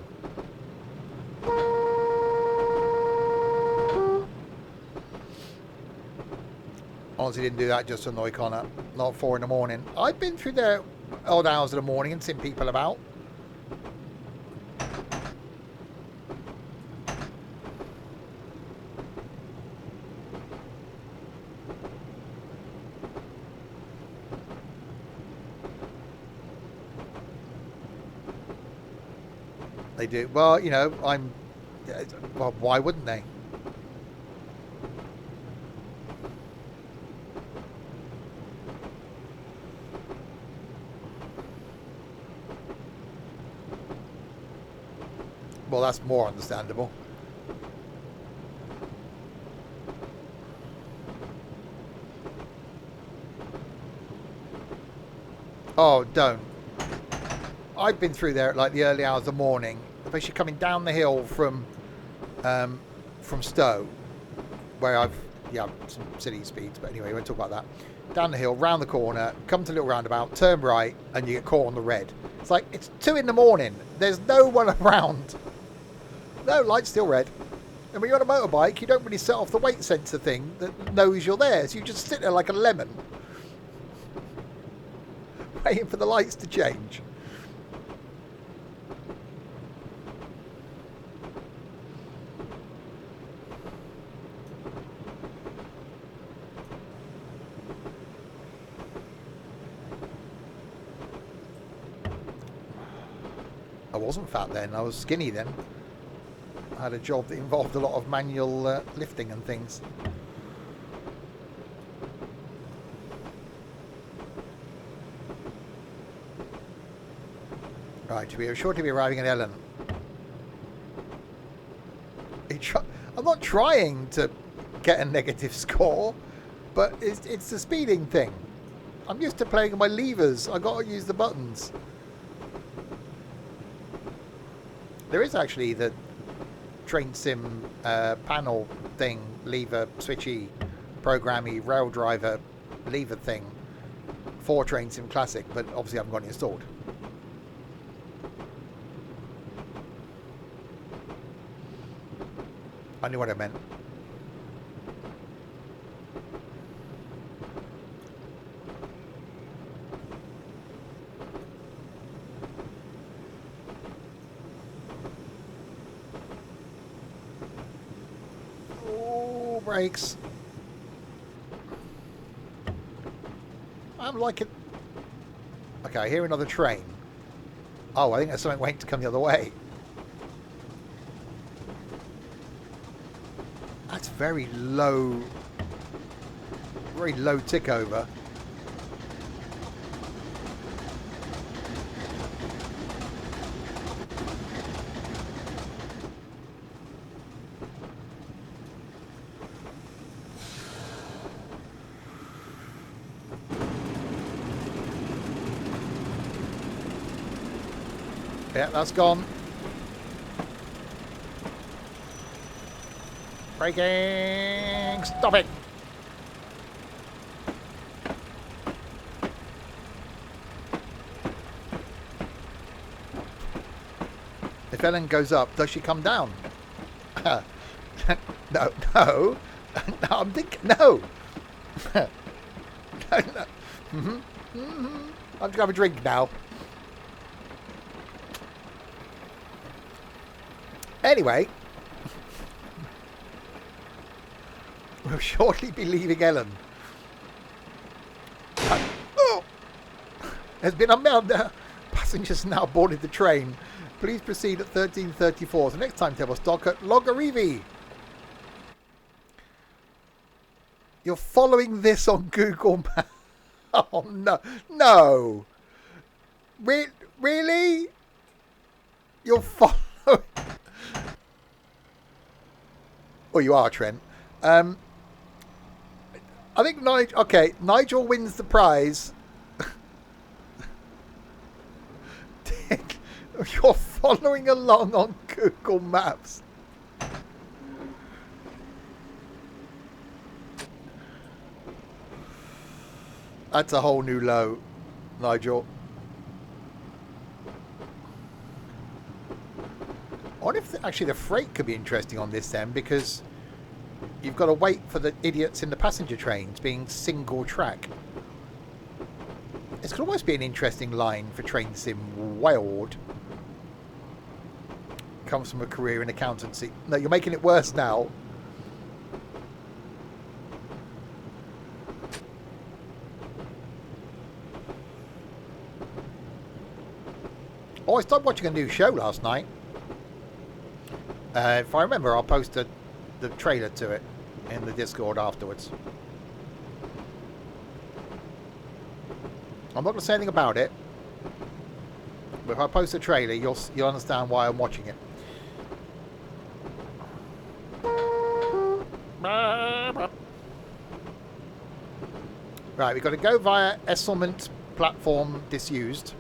Honestly, didn't do that just to annoy Connor. Not 4 in the morning. I've been through there odd hours of the morning and seen people about. They do. Well, you know, well, why wouldn't they? Well, that's more understandable. Oh, don't. I've been through there at like the early hours of the morning, especially coming down the hill from Stowe, where I've some city speeds, but anyway, we won't talk about that. Down the hill, round the corner, come to a little roundabout, turn right, and you get caught on the red. It's like, it's 2 in the morning. There's no one around. No, light's still red. And when you're on a motorbike, you don't really set off the weight sensor thing that knows you're there. So you just sit there like a lemon, waiting for the lights to change. I wasn't fat then, I was skinny then. I had a job that involved a lot of manual lifting and things. Right, we are sure to be arriving at Ellen. I'm not trying to get a negative score, but it's the speeding thing. I'm used to playing with my levers. I got to use the buttons. There is actually the train sim panel thing, lever, switchy, programmy, rail driver, lever thing for Train Sim Classic, but obviously I haven't got it installed. I knew what I meant. Brakes. I'm like it. Okay, I hear another train. Oh, I think there's something waiting to come the other way. That's very low tick over. Yeah, that's gone. Braking! Stop it! If Ellen goes up, does she come down? No, no. No, I'm thinking, no. No, no. I'm just going to have a drink now. Anyway, we'll shortly be leaving Ellen. Oh! Has been unmanned. Passengers now boarded the train. Please proceed at 13:34. So next timetable stock at Logarivi. You're following this on Google Maps. Oh no, no. Really? You're following. Oh, you are, Trent. I think Nigel. Okay, Nigel wins the prize. Dick, you're following along on Google Maps. That's a whole new low, Nigel. I wonder if actually the freight could be interesting on this then, because you've got to wait for the idiots in the passenger trains being single track. This could almost be an interesting line for Train Sim World. Comes from a career in accountancy. No, you're making it worse now. Oh, I started watching a new show last night. If I remember, I'll post the trailer to it in the Discord afterwards. I'm not going to say anything about it, but if I post the trailer, you'll understand why I'm watching it. Right, we've got to go via Esselmont platform disused.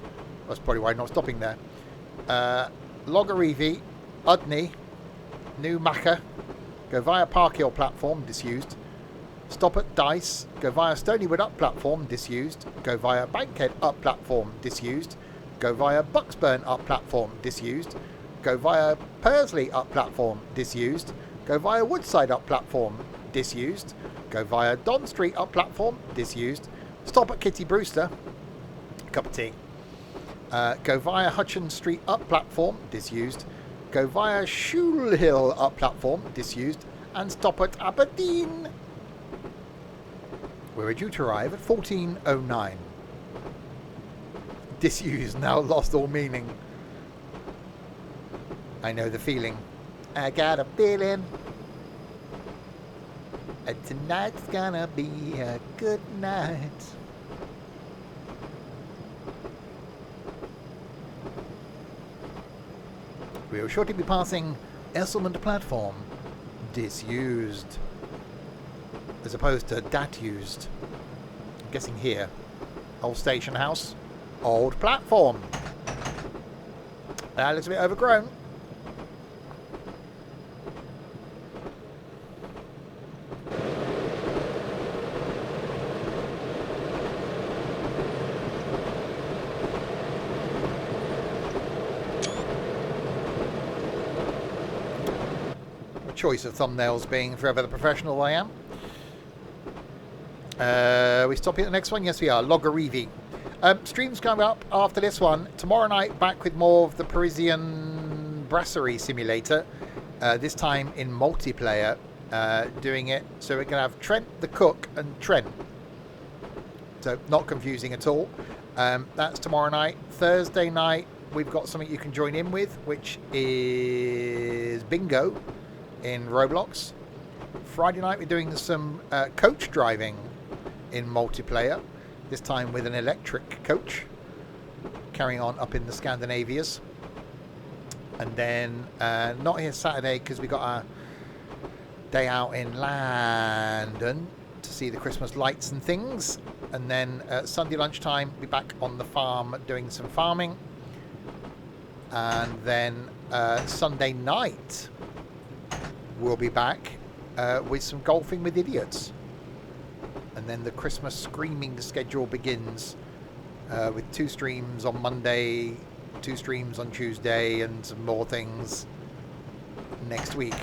That's probably why I'm not stopping there. Logarivi, Udney, New Macker, go via Parkhill platform, disused. Stop at Dice, go via Stonywood up platform, disused. Go via Bankhead up platform, disused. Go via Bucksburn up platform, disused. Go via Pursley up platform, disused. Go via Woodside up platform, disused. Go via Don Street up platform, disused. Stop at Kitty Brewster, cup of tea. Go via Hutchins Street up platform, disused. Go via Shule Hill up platform, disused. And stop at Aberdeen. We're due to arrive at 14:09. Disused, now lost all meaning. I know the feeling. I got a feeling. Tonight's gonna be a good night. We will shortly be passing Esselmont platform, disused, as opposed to dat used. I'm guessing here. Old station house, old platform. That looks a bit overgrown. Choice of thumbnails being forever the professional I am. We stopping at the next one? Yes, we are. Logarivi. Streams coming up after this one. Tomorrow night, back with more of the Parisian Brasserie Simulator. This time in multiplayer, doing it. So we're going to have Trent the Cook and Trent. So not confusing at all. That's tomorrow night. Thursday night, we've got something you can join in with, which is bingo in Roblox. Friday night we're doing some coach driving in multiplayer, this time with an electric coach, carrying on up in the Scandinavias. And then not here Saturday because we got our day out in London to see the Christmas lights and things. And then Sunday lunchtime we'll be back on the farm doing some farming. And then Sunday night we'll be back with some golfing with idiots. And then the Christmas screaming schedule begins with 2 streams on Monday, 2 streams on Tuesday, and some more things next week.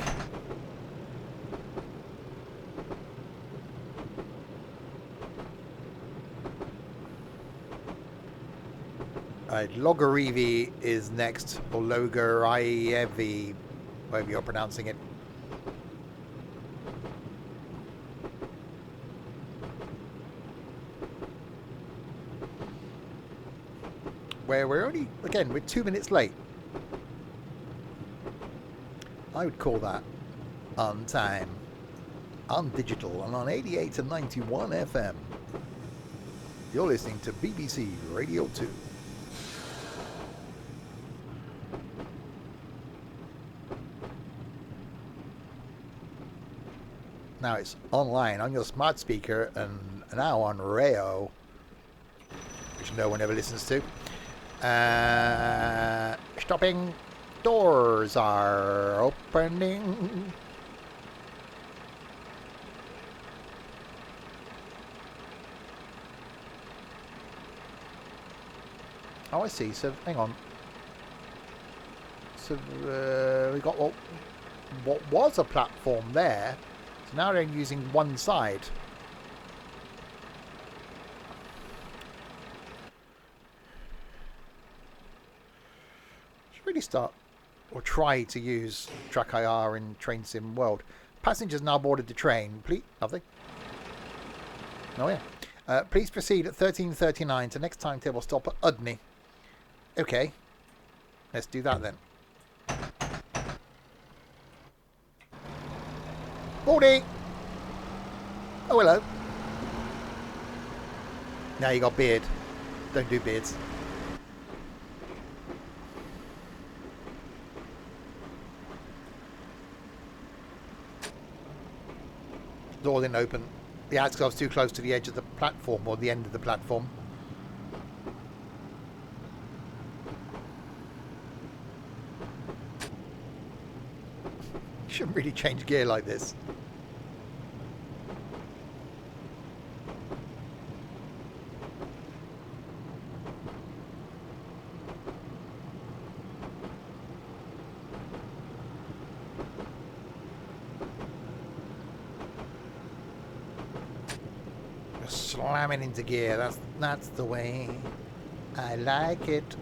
Logarivi is next, or Logarivi, whatever you're pronouncing it. Where we're only, again, we're 2 minutes late. I would call that on time, on digital, and on 88 to 91 FM. You're listening to BBC Radio 2. Now it's online on your smart speaker and now on Rayo, which no one ever listens to. Stopping. Doors are opening. Oh, I see. So, hang on. So, we got what was a platform there. So now they're using one side. Should really start or try to use Track IR in Train Sim World. Passengers now boarded the train. Please, nothing. Oh yeah. Please proceed at 13:39 to next timetable stop at Udney. Okay. Let's do that then. Boarding! Oh, hello. Now you got beard. Don't do beards. Door didn't open. The ads was too close to the edge of the platform, or the end of the platform. Shouldn't really change gear like this. Just slamming into gear. That's the way. I like it.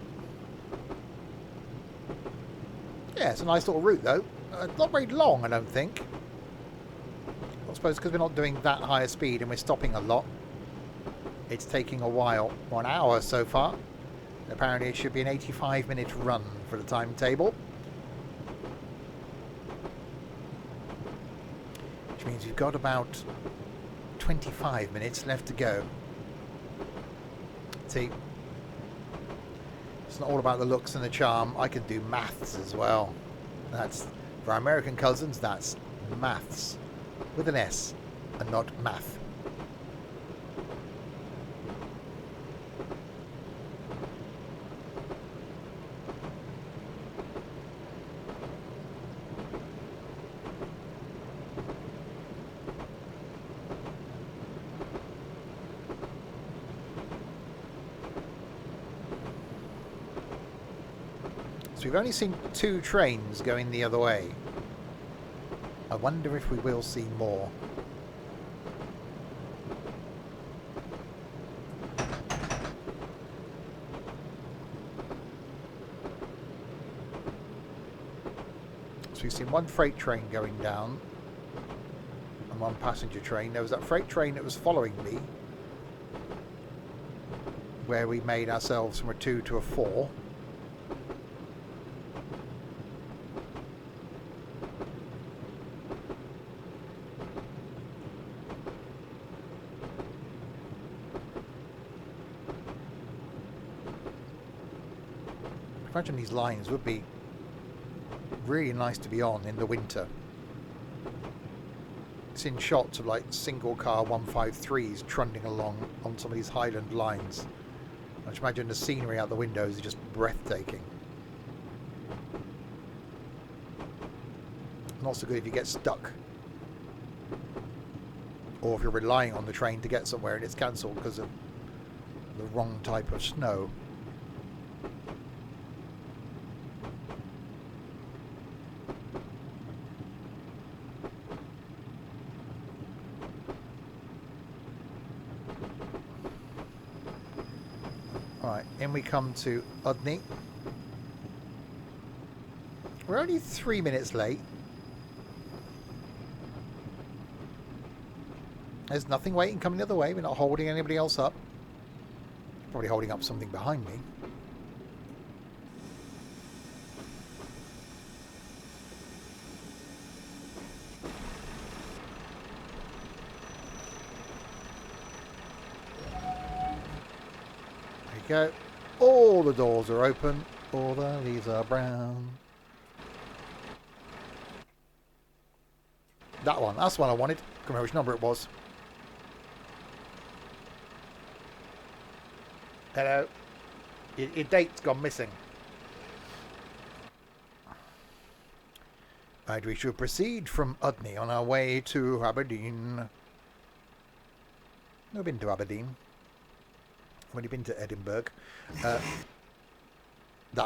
Yeah, it's a nice little route though. Not very long, I don't think. I suppose because we're not doing that higher speed and we're stopping a lot, it's taking a while. 1 hour so far. Apparently it should be an 85-minute run for the timetable. Which means we've got about 25 minutes left to go. See, it's not all about the looks and the charm. I can do maths as well. That's, for our American cousins, that's maths with an S and not math. So we've only seen 2 trains going the other way. I wonder if we will see more. So we've seen 1 freight train going down and 1 passenger train. There was that freight train that was following me, where we made ourselves from a 2 to a 4. I imagine these lines would be really nice to be on in the winter. It's in shots of like single car 153s trundling along on some of these Highland lines. I just imagine the scenery out the windows is just breathtaking. Not so good if you get stuck. or if you're relying on the train to get somewhere and it's cancelled because of the wrong type of snow. Alright, in we come to Udny. We're only 3 minutes late. There's nothing waiting coming the other way. We're not holding anybody else up. Probably holding up something behind me. There you go. All the doors are open. All the leaves are brown. That one. That's the one I wanted. Can't remember which number it was. Hello. Your date's gone missing. Right, we should proceed from Udny on our way to Aberdeen. I've been to Aberdeen. I've only been to Edinburgh. That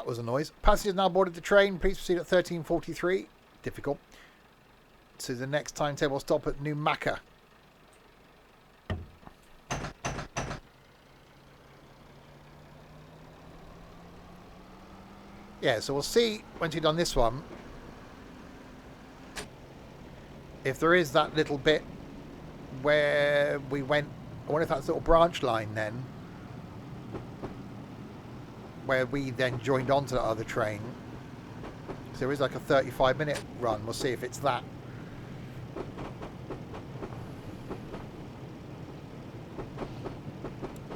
was a noise. Passengers now boarded the train. Please proceed at 13:43. Difficult. To the next timetable stop at Newmarket. Yeah, so we'll see once you've done this one if there is that little bit where we went. I wonder if that's a little branch line then, where we then joined onto the other train. So there is like a 35-minute run. We'll see if it's that.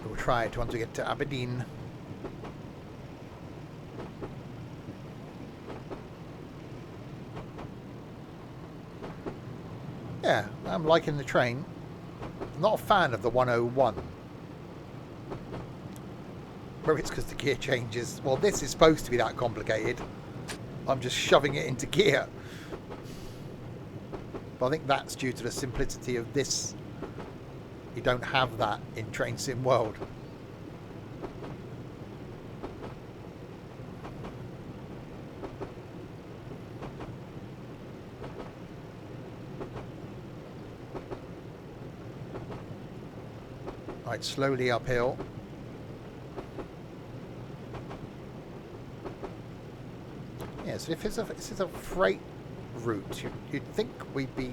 We'll try it once we get to Aberdeen. Yeah, I'm liking the train. Not a fan of the 101. Maybe it's because the gear changes. Well, this is supposed to be that complicated. I'm just shoving it into gear. But I think that's due to the simplicity of this. You don't have that in Train Sim World. Right, slowly uphill. Yeah, so if this is a freight route, you'd think we'd be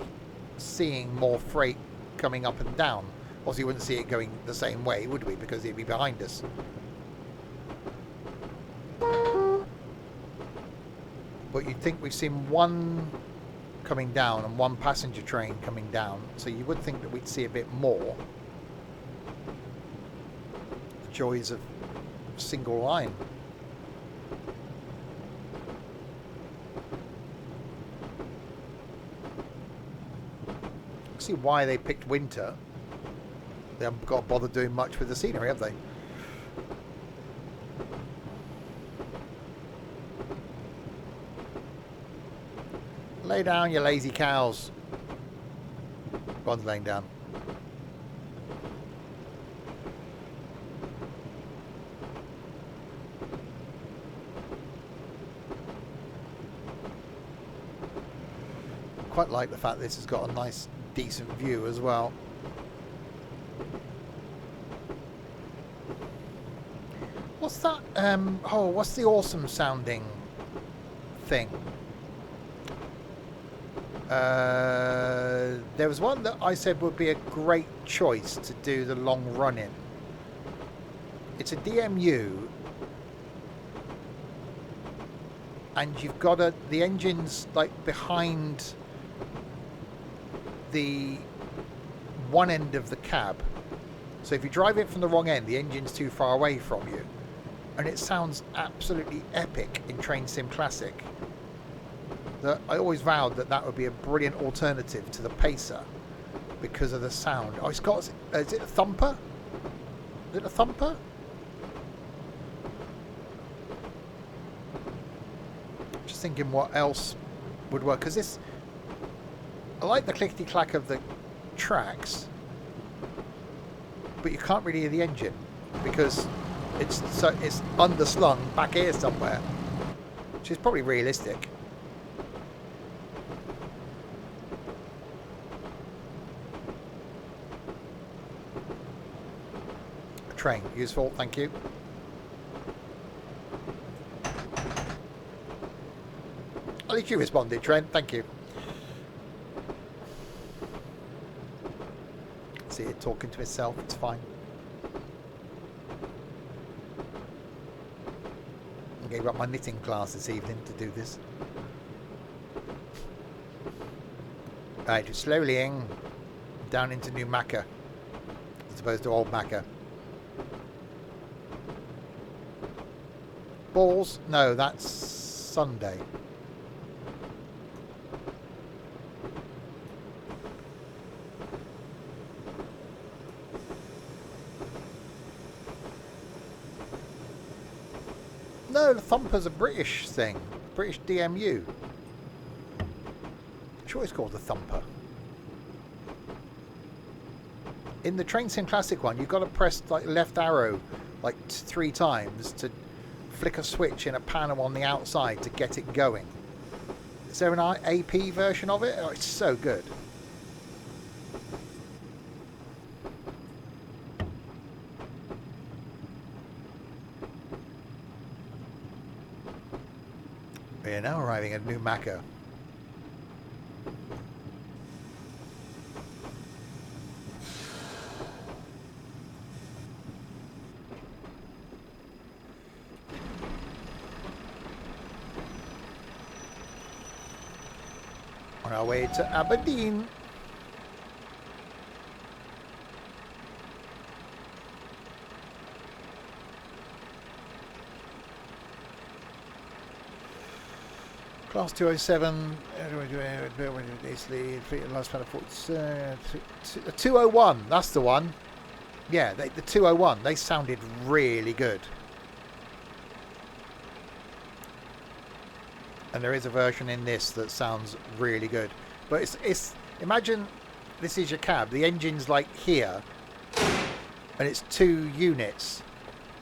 seeing more freight coming up and down. Obviously, you wouldn't see it going the same way, would we? Because it'd be behind us. But you'd think we've seen one coming down and one passenger train coming down. So you would think that we'd see a bit more. The joys of single line. See why they picked winter. They haven't got to bother doing much with the scenery, have they? Lay down, you lazy cows. One's laying down. Quite like the fact this has got a nice decent view as well. What's that? Oh, what's the awesome sounding thing? There was one that I said would be a great choice to do the long run in. It's a DMU, and you've got the engine's like behind the one end of the cab. So if you drive it from the wrong end, the engine's too far away from you. And it sounds absolutely epic in Train Sim Classic. I always vowed that would be a brilliant alternative to the Pacer because of the sound. Oh, it's got... Is it a thumper? Is it a thumper? Just thinking what else would work. Because this... I like the clickety-clack of the tracks. but you can't really hear the engine because it's underslung back here somewhere, which is probably realistic. Train, useful, thank you. At least you responded, Trent, thank you. See it talking to itself, it's fine. I gave up my knitting class this evening to do this. Right, just slowly in, down into New Macca, as opposed to Old Macca. Balls? No, that's Sunday. No, the Thumper's a British thing. British DMU. I'm sure it's called the Thumper. In the Train Sim Classic one, you've got to press like left arrow like 3 times to flick a switch in a panel on the outside to get it going. Is there an AP version of it? Oh, it's so good. We are now arriving at New Macca. On our way to Aberdeen. Class 207, 201, that's the one. Yeah, the 201, they sounded really good. And there is a version in this that sounds really good. But it's imagine this is your cab. The engine's like here, and it's 2 units.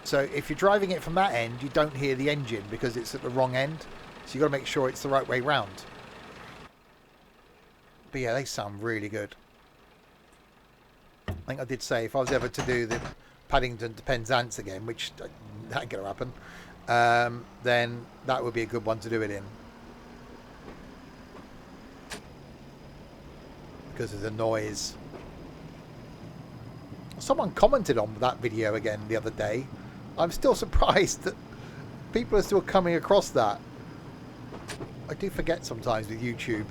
So if you're driving it from that end, you don't hear the engine because it's at the wrong end. So you've got to make sure it's the right way round. But yeah, they sound really good. I think I did say if I was ever to do the Paddington to Penzance again, which that ain't going to happen, then that would be a good one to do it in. Because of the noise. Someone commented on that video again the other day. I'm still surprised that people are still coming across that. I do forget sometimes with YouTube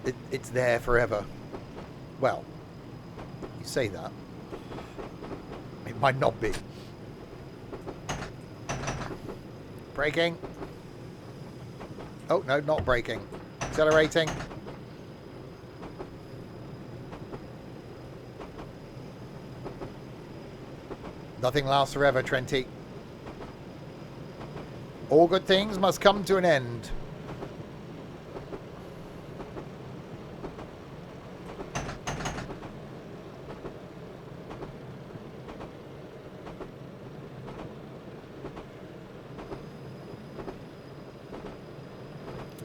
that it's there forever. Well, you say that. It might not be. Braking. Oh, no, not braking. Accelerating. Nothing lasts forever, Trenty. All good things must come to an end.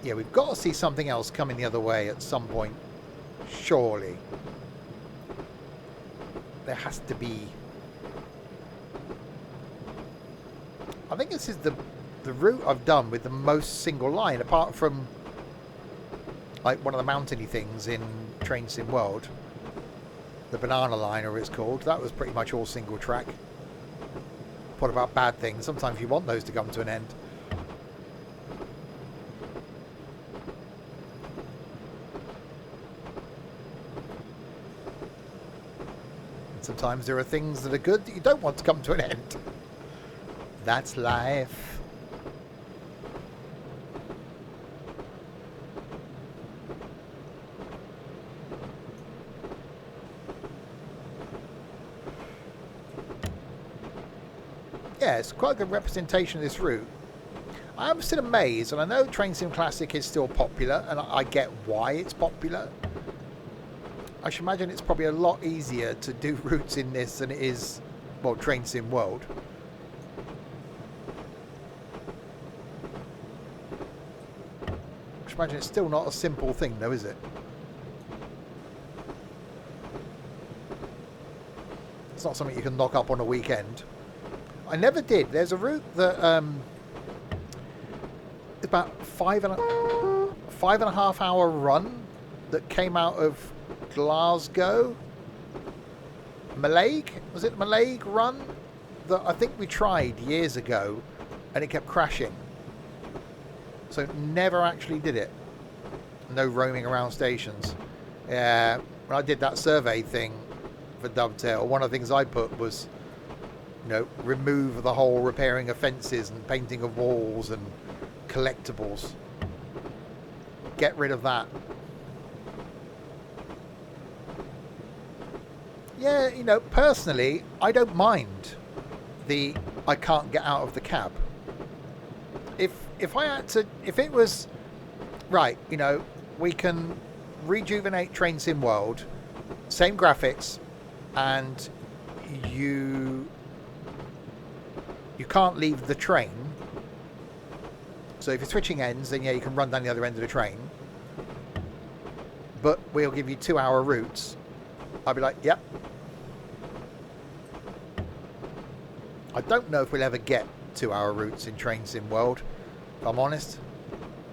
Yeah, we've got to see something else coming the other way at some point. Surely. There has to be. I think this is the route I've done with the most single line, apart from like one of the mountainy things in Train Sim World. The Banana Line, or it's called. That was pretty much all single track. What about bad things? Sometimes you want those to come to an end. And sometimes there are things that are good that you don't want to come to an end. That's life. Yeah, it's quite a good representation of this route. I am still amazed, and I know Train Sim Classic is still popular, and I get why it's popular. I should imagine it's probably a lot easier to do routes in this than it is, well, Train Sim World. I should imagine it's still not a simple thing though, is it? It's not something you can knock up on a weekend. I never did. There's a route that it's about five and a half hour run that came out of Glasgow. Mallaig? Was it Mallaig run? That I think we tried years ago and it kept crashing. So never actually did it. No roaming around stations. Yeah, when I did that survey thing for Dovetail, one of the things I put was, you know, remove the whole repairing of fences and painting of walls and collectibles. Get rid of that. Yeah, you know, personally, I don't mind the I can't get out of the cab. If I had to, if it was right, you know, we can rejuvenate Train Sim World, same graphics, and you can't leave the train. So if you're switching ends, then yeah, you can run down the other end of the train. But we'll give you 2-hour routes. I'd be like, yep. I don't know if we'll ever get 2-hour routes in Train Sim World, if I'm honest.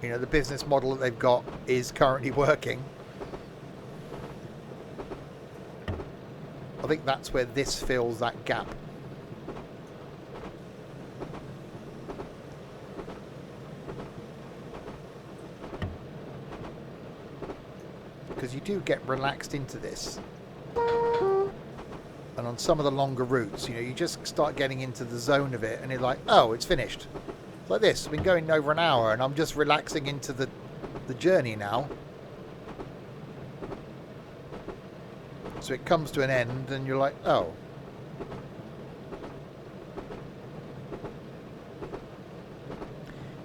You know, the business model that they've got is currently working. I think that's where this fills that gap. Because you do get relaxed into this. And on some of the longer routes, you know, you just start getting into the zone of it and you're like, oh, it's finished. It's like this, I've been going over an hour and I'm just relaxing into the journey now. So it comes to an end and you're like, oh.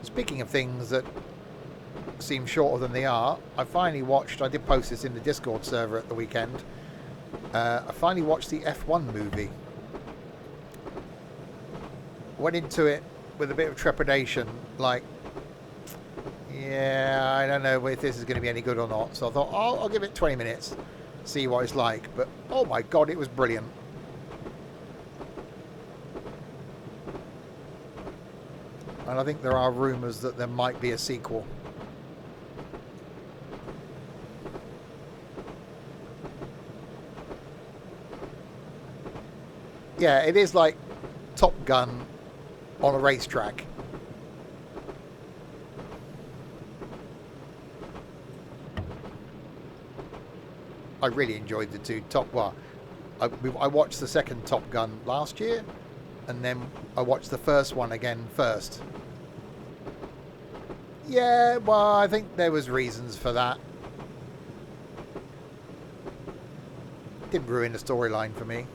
Speaking of things that seem shorter than they are, I finally watched, I did post this in the Discord server at the weekend, I finally watched the F1 movie. Went into it with a bit of trepidation, like, yeah, I don't know if this is going to be any good or not. So I thought, I'll give it 20 minutes, see what it's like. But, oh my God, it was brilliant. And I think there are rumours that there might be a sequel. Yeah, it is like Top Gun on a racetrack. I really enjoyed the two I watched the second Top Gun last year, and then I watched the first one again first. Yeah, well, I think there was reasons for that. Didn't ruin the storyline for me.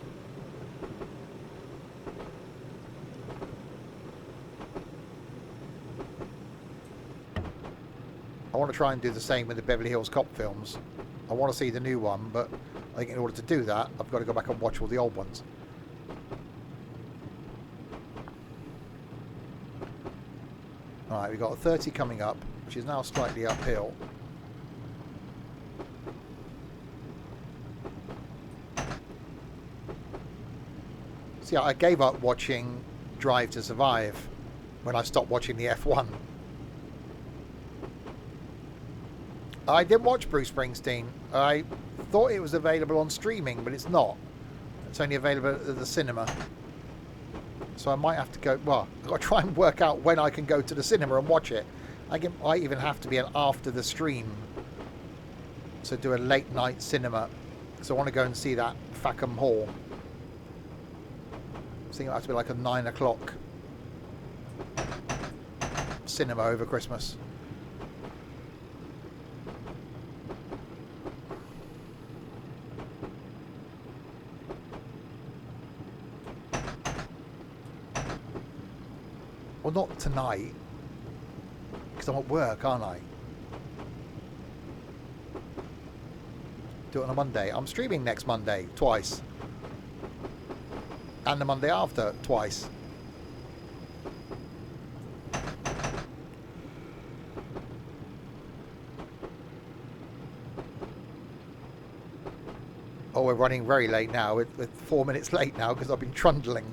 I want to try and do the same with the Beverly Hills Cop films. I want to see the new one, but I think in order to do that, I've got to go back and watch all the old ones. Alright, we've got a 30 coming up, which is now slightly uphill. See, I gave up watching Drive to Survive when I stopped watching the F1. I did watch Bruce Springsteen. I thought it was available on streaming, but it's not. It's only available at the cinema. So I might have to go, well, I've got to try and work out when I can go to the cinema and watch it. I even have to be an after the stream. So do a late night cinema. So I want to go and see that Fackham Hall. I think it'll have to be like a 9 o'clock cinema over Christmas. Well, not tonight, because I'm at work, aren't I? Do it on a Monday. I'm streaming next Monday twice. And the Monday after twice. Oh, we're running very late now. We're 4 minutes late now because I've been trundling.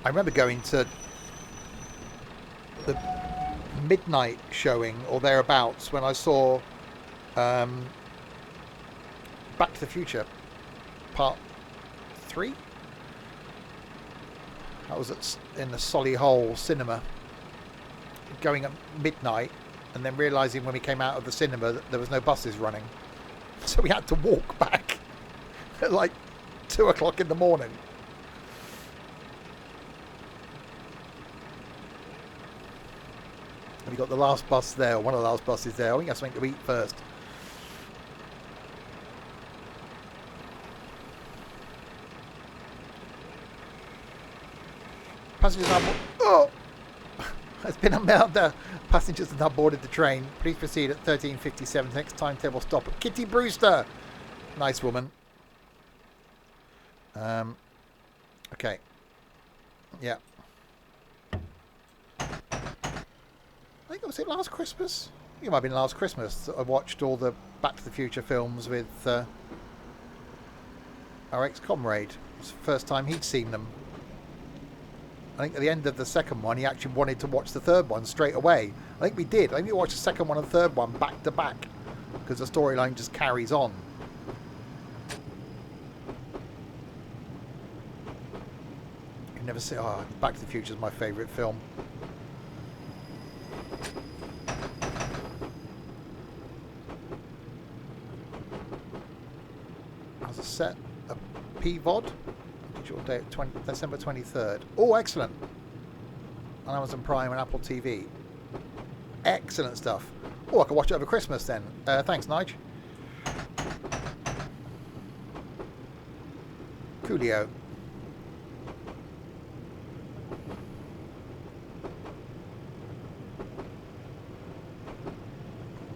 I remember going to the midnight showing or thereabouts when I saw Back to the Future Part 3. I was in the Solihull cinema going at midnight and then realising when we came out of the cinema that there was no buses running. So we had to walk back at like 2 o'clock in the morning. We got the last bus there, one of the last buses there. I think I have something to eat first. Passengers are oh! Has been unmailed. Passengers have now boarded the train. Please proceed at 13:57. Next timetable stop at Kitty Brewster. Nice woman. Okay. Yeah. I think, was it last Christmas? I think it might have been last Christmas that I watched all the Back to the Future films with our ex-comrade. It was the first time he'd seen them. I think at the end of the second one, he actually wanted to watch the third one straight away. I think we did. I think we watched the second one and the third one back to back because the storyline just carries on. You never see. Oh, Back to the Future is my favourite film. As a set a PVOD. Digital date December 23rd. Oh, excellent. On Amazon Prime and Apple TV. Excellent stuff. Oh, I can watch it over Christmas then. Thanks, Nige. Coolio.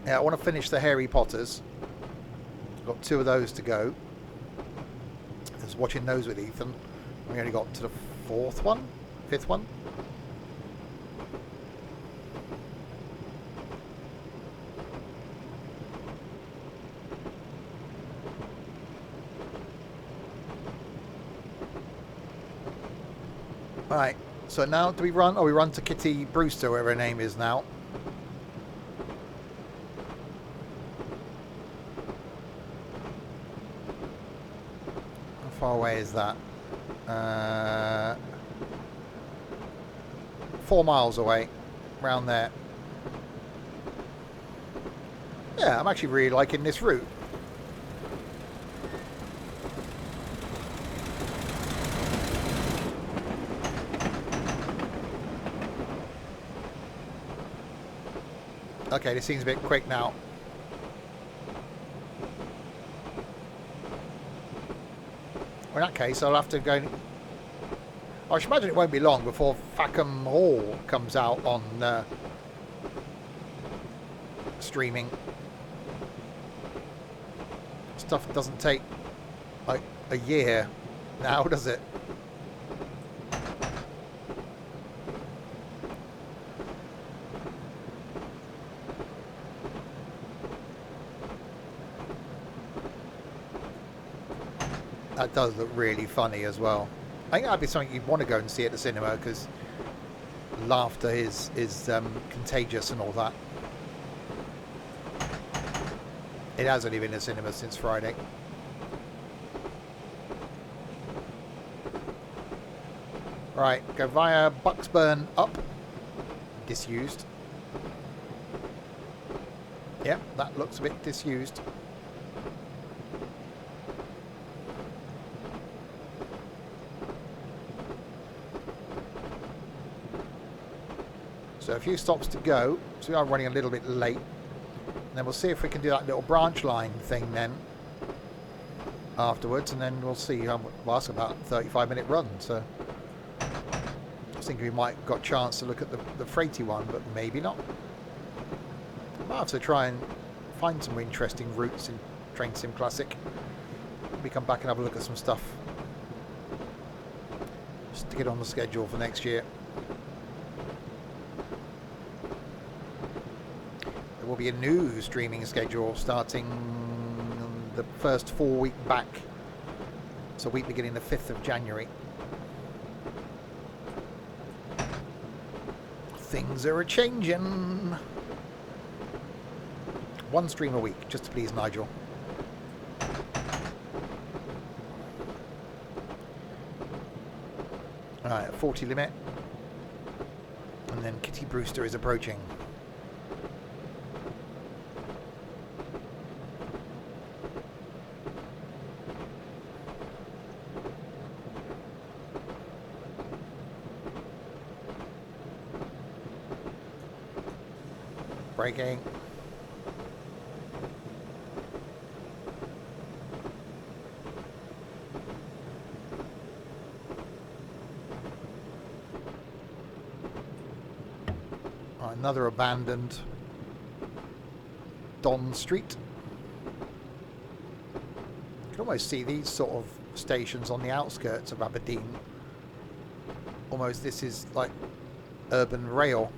Yeah, I want to finish the Harry Potters. Got 2 of those to go. I was watching those with Ethan. We only got to the 4th one? 5th one? Right, so now do we run? Oh, we run to Kitty Brewster, whatever her name is now. How far away is that? 4 miles away, around there. Yeah, I'm actually really liking this route. Okay, this seems a bit quick now. Well, in that case, I'll have to go... I should imagine it won't be long before Fackham Hall comes out on streaming. Stuff doesn't take like a year now, does it? That does look really funny as well. I think that'd be something you'd want to go and see at the cinema because laughter is contagious and all that. It has only been in the cinema since Friday. Right, go via Bucksburn up. Disused. Yep, that looks a bit disused. So a few stops to go, so we are running a little bit late. And then we'll see if we can do that little branch line thing then. afterwards, and then we'll see how much. Well, that's about a 35-minute run, so I was thinking we might got a chance to look at the freighty one, but maybe not. Might have to try and find some interesting routes in Train Sim Classic. Maybe come back and have a look at some stuff. Just to get on the schedule for next year. There will be a new streaming schedule starting the first 4 week back. It's a week beginning the 5th of January. Things are a-changing. One stream a week, just to please Nigel. Alright, 40 limit. And then Kitty Brewster is approaching. Braking. Another abandoned Don Street. You can almost see these sort of stations on the outskirts of Aberdeen. Almost this is like urban rail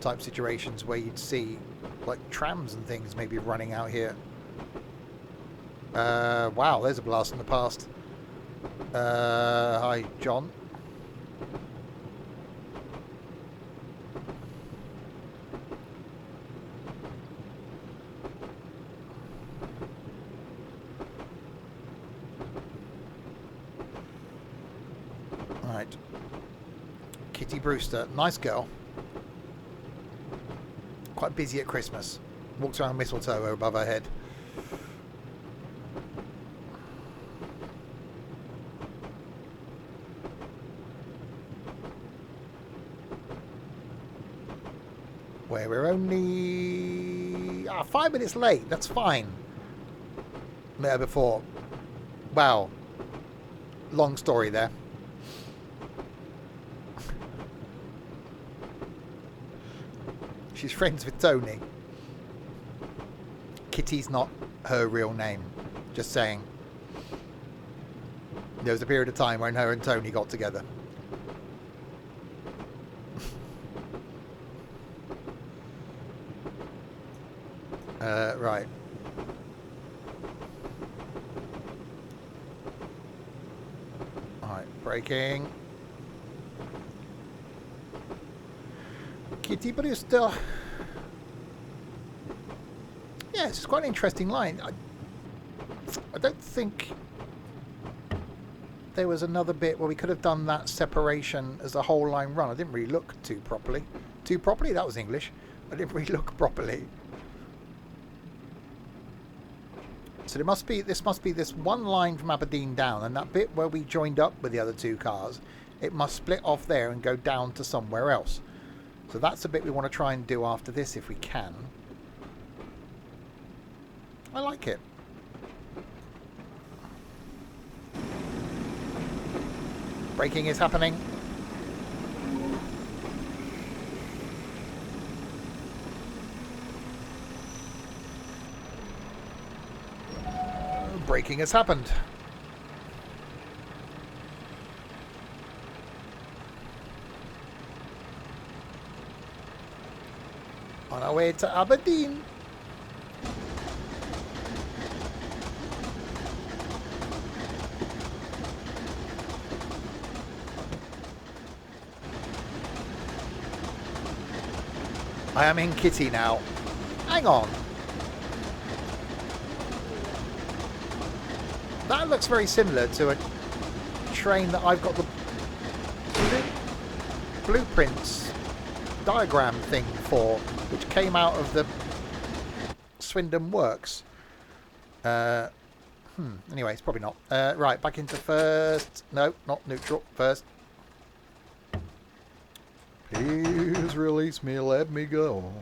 type situations where you'd see like trams and things maybe running out here. Wow, there's a blast in the past. Hi, John. Right. Kitty Brewster, nice girl. Quite busy at Christmas. Walks around mistletoe above her head. Where we're only 5 minutes late. That's fine. Met her before. Wow. Long story there. She's friends with Tony. Kitty's not her real name. Just saying. There was a period of time when her and Tony got together. Right. Alright, braking. Kitty Brewster. Yeah, it's quite an interesting line. I don't think there was another bit where we could have done that separation as a whole line run. I didn't really look too properly. Too properly? That was English. I didn't really look properly. So this must be this one line from Aberdeen down, and that bit where we joined up with the other two cars, it must split off there and go down to somewhere else. So that's a bit we want to try and do after this if we can. I like it. Braking is happening. Braking has happened. On our way to Aberdeen. I am in Kitty now. Hang on. That looks very similar to a train that I've got the blueprints diagram thing for, which came out of the Swindon Works. Anyway, it's probably not. Right, back into first. No, not neutral. First. Please release me, let me go.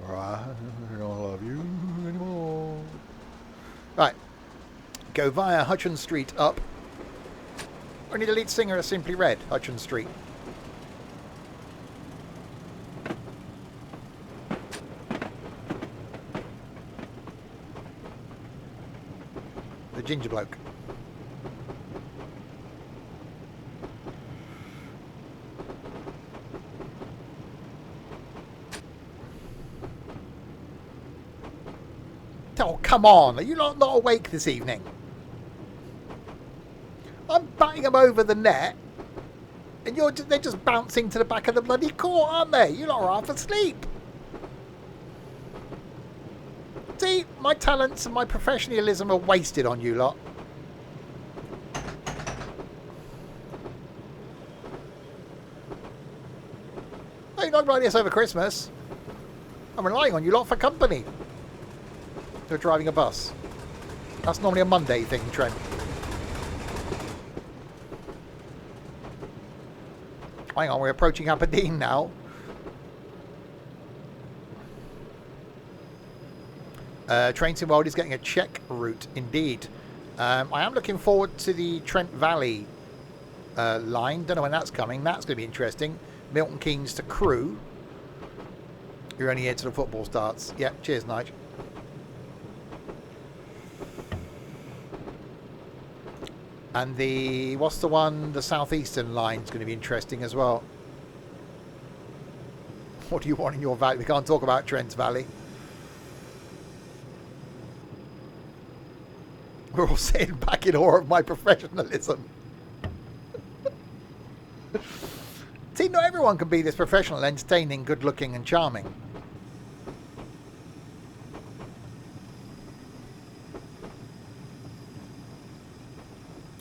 Or I don't love you anymore. Right. Go via Hutchins Street up. Only the lead singer of Simply Red, Hutchins Street. The ginger bloke. Oh, come on. Are you not awake this evening? I'm batting them over the net, and they're just bouncing to the back of the bloody court, aren't they? You lot are half asleep. See, my talents and my professionalism are wasted on you lot. Oh, you're not like this over Christmas. I'm relying on you lot for company. You're driving a bus. That's normally a Monday thing, Trent. Hang on, we're approaching Aberdeen now. Trainton World is getting a check route, indeed. I am looking forward to the Trent Valley line. Don't know when that's coming. That's going to be interesting. Milton Keynes to Crewe. You're only here till the football starts. Yeah, cheers, Nige. And what's the one? The southeastern line is going to be interesting as well. What do you want in your valley? We can't talk about Trent's Valley. We're all sitting back in awe of my professionalism. See, not everyone can be this professional, entertaining, good-looking and charming.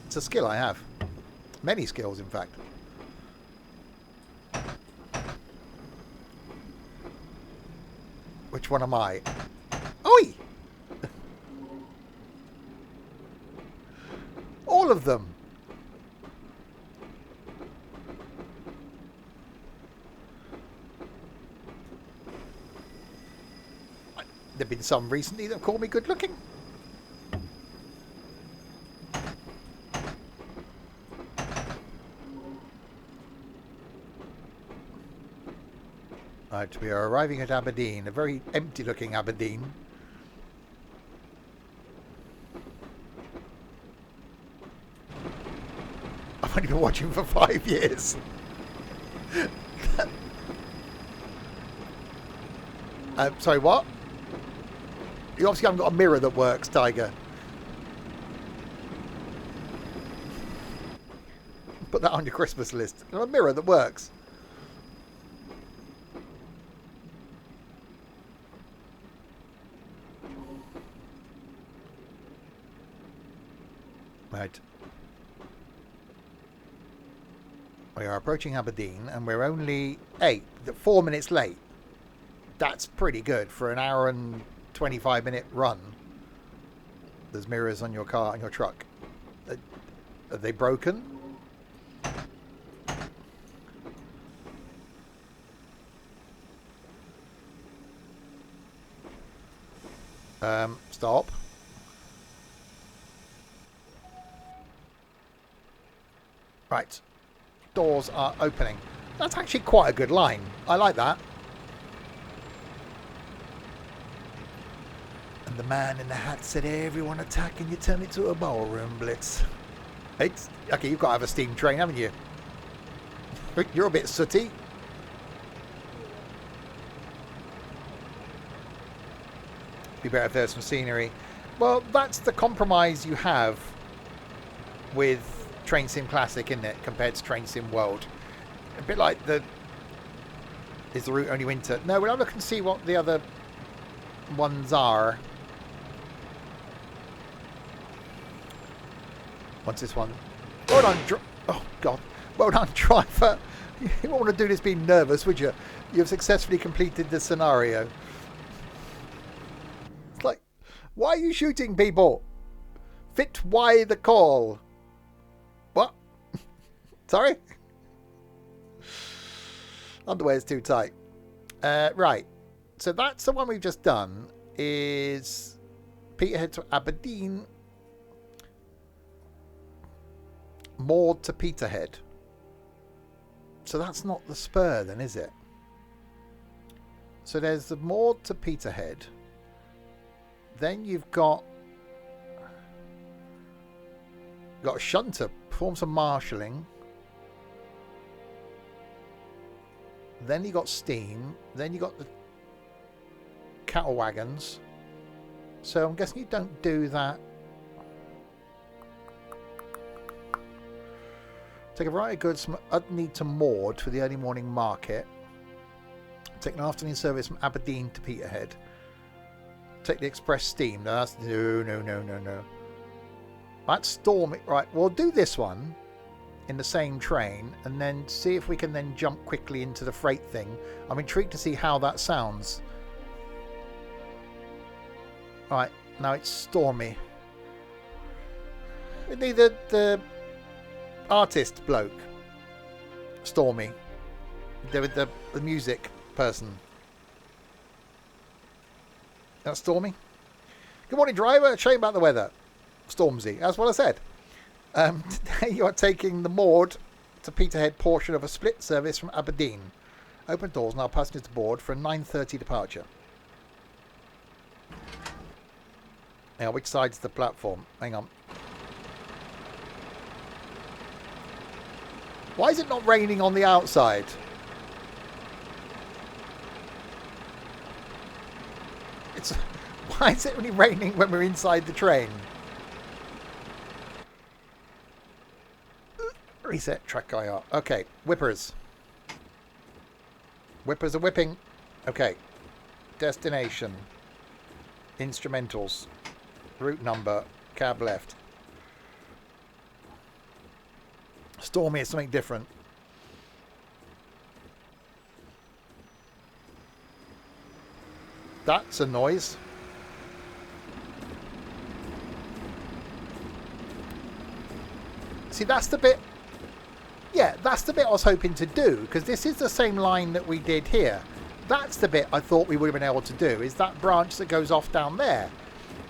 It's a skill I have. Many skills, in fact. Which one am I? Oi! All of them. There have been some recently that call me good looking. Right, we are arriving at Aberdeen, a very empty looking Aberdeen. I've only been watching for 5 years. Sorry, what? You obviously haven't got a mirror that works, Tiger. Put that on your Christmas list. A mirror that works. Right. We are approaching Aberdeen and we're only 4 minutes late. That's pretty good for an hour and 25-minute run. There's mirrors on your car and your truck. Are they broken? Stop. Right. Doors are opening. That's actually quite a good line. I like that. And the man in the hat said, everyone attack and you turn it to a ballroom blitz. Okay, you've got to have a steam train, haven't you? You're a bit sooty. Be better if there's some scenery. Well, that's the compromise you have with Train Sim Classic, isn't it, compared to Train Sim World? A bit like is the route only winter? No, we'll have a look and see what the other ones are. What's this one? Well done, oh God. Well done, driver. You wouldn't want to do this being nervous, would you? You've successfully completed the scenario. It's like, why are you shooting people? Fit why the call? What? Sorry? Underwear's too tight. Right. So that's the one we've just done. Is Peterhead to Aberdeen. Moored to Peterhead. So that's not the spur then, is it? So there's the moored to Peterhead. Then you've got a shunter, perform some marshalling. Then you got steam. Then you got the cattle wagons. So I'm guessing you don't do that. Take a variety of goods from Udney to Maud for the early morning market. Take an afternoon service from Aberdeen to Peterhead. Take the express steam. No, that's no. That's Stormy. Right, we'll do this one in the same train and then see if we can then jump quickly into the freight thing. I'm intrigued to see how that sounds. Right, now it's Stormy. We need the artist bloke. Stormy. The music person. That's Stormy. Good morning, driver. Shame about the weather. Stormsy. That's what I said. Today you are taking the moored to Peterhead portion of a split service from Aberdeen. Open doors and our passengers aboard for a 9:30 departure. Now, which side's the platform? Hang on. Why is it not raining on the outside? Why is it only raining when we're inside the train? Reset track IR. Okay, whippers. Whippers are whipping. Okay. Destination. Instrumentals. Route number. Cab left. Stormy is something different. That's a noise. See, that's the bit... Yeah, that's the bit I was hoping to do, because this is the same line that we did here. That's the bit I thought we would have been able to do, is that branch that goes off down there.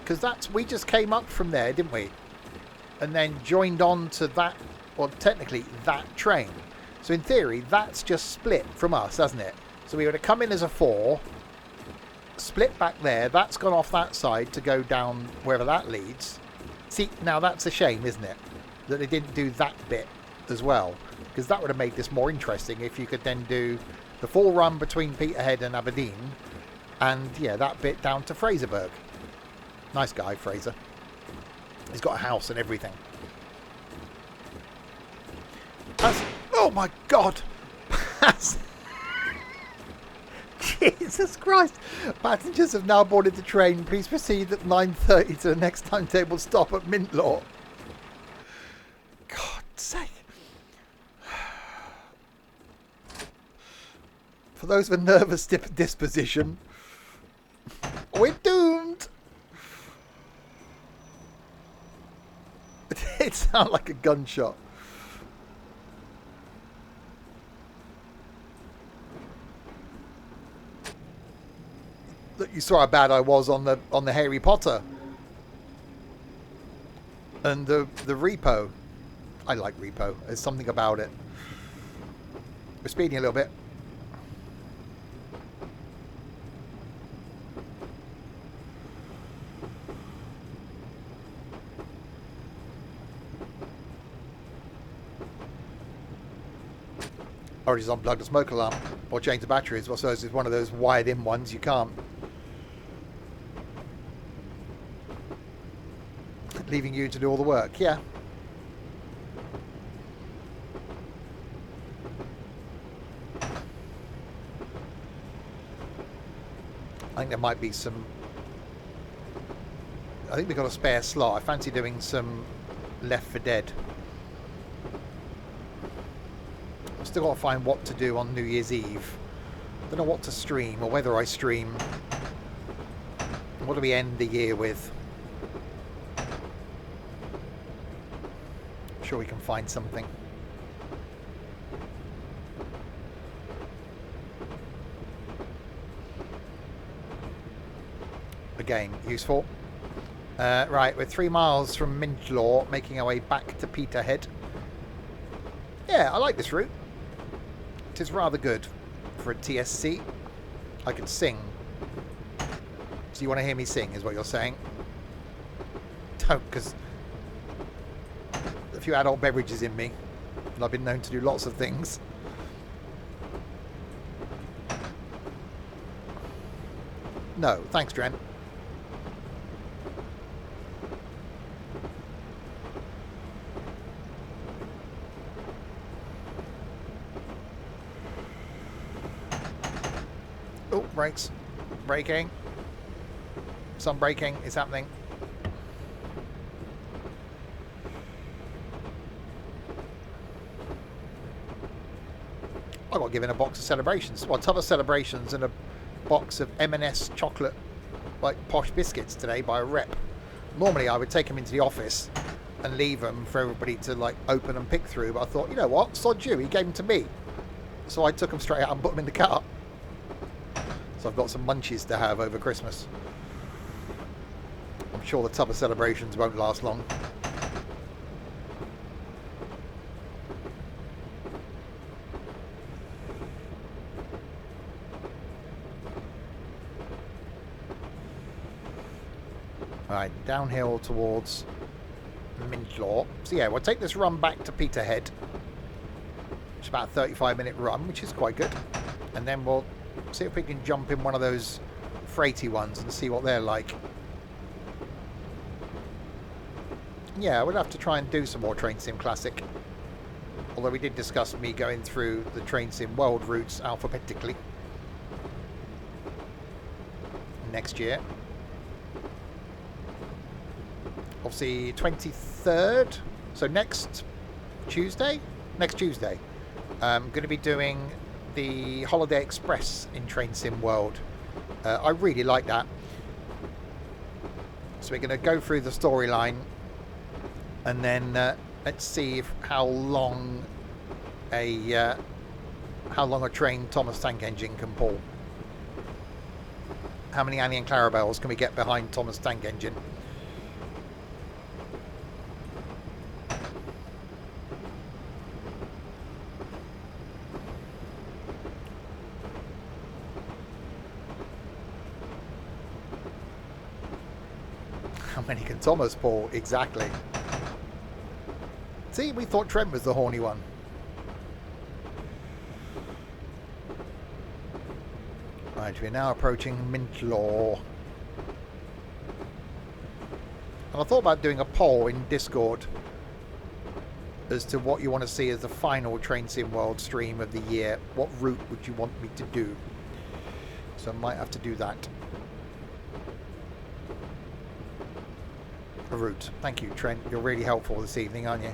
Because we just came up from there, didn't we? And then joined on to that, well, technically, that train. So in theory, that's just split from us, hasn't it? So we would have come in as a 4, split back there, that's gone off that side to go down wherever that leads. See, now that's a shame, isn't it? That they didn't do that bit as well. Because that would have made this more interesting if you could then do the full run between Peterhead and Aberdeen. And, yeah, that bit down to Fraserburgh. Nice guy, Fraser. He's got a house and everything. Oh, my God. Jesus Christ. Passengers have now boarded the train. Please proceed at 9:30 to the next timetable stop at Mintlaw. God's sake. For those with a nervous disposition, we're doomed. It sounded like a gunshot. Look, you saw how bad I was on the Harry Potter and the repo. I like repo. There's something about it. We're speeding a little bit. Or just unplug the smoke alarm or change the batteries. Well, so it's one of those wired in ones you can't. Leaving you to do all the work. Yeah. I think there might be some... I think we've got a spare slot. I fancy doing some Left 4 Dead. I've still got to find what to do on New Year's Eve. I don't know what to stream or whether I stream. What do we end the year with? I'm sure we can find something. Again, useful. Right, we're 3 miles from Mintlaw, making our way back to Peterhead. Yeah, I like this route. It is rather good for a TSC. I can sing. So you want to hear me sing, is what you're saying? Don't, because a few adult beverages in me, and I've been known to do lots of things. No, thanks, Dren. Oh, brakes. Braking. Some braking is happening. I got given a box of celebrations. Well, a tub of celebrations and a box of M&S chocolate, like posh biscuits today by a rep. Normally I would take them into the office and leave them for everybody to like open and pick through, but I thought, you know what, sod you, he gave them to me. So I took them straight out and put them in the car. So I've got some munchies to have over Christmas. I'm sure the tub of celebrations won't last long. Right, downhill towards Mintlaw. So yeah, we'll take this run back to Peterhead. It's about a 35-minute run, which is quite good. And then we'll see if we can jump in one of those freighty ones and see what they're like. Yeah, we'll have to try and do some more Train Sim Classic. Although we did discuss me going through the Train Sim World routes alphabetically next year. Obviously 23rd, so next Tuesday, I'm going to be doing the Holiday Express in Train Sim World. I really like that. So we're going to go through the storyline and then let's see how long a train Thomas Tank Engine can pull. How many Annie and Clarabelles can we get behind Thomas Tank Engine? How many can Thomas pull? Exactly. See, we thought Trent was the horny one. Right, we're now approaching Mintlaw. And I thought about doing a poll in Discord as to what you want to see as the final Train Sim World stream of the year. What route would you want me to do? So I might have to do that. A route. Thank you, Trent. You're really helpful this evening, aren't you?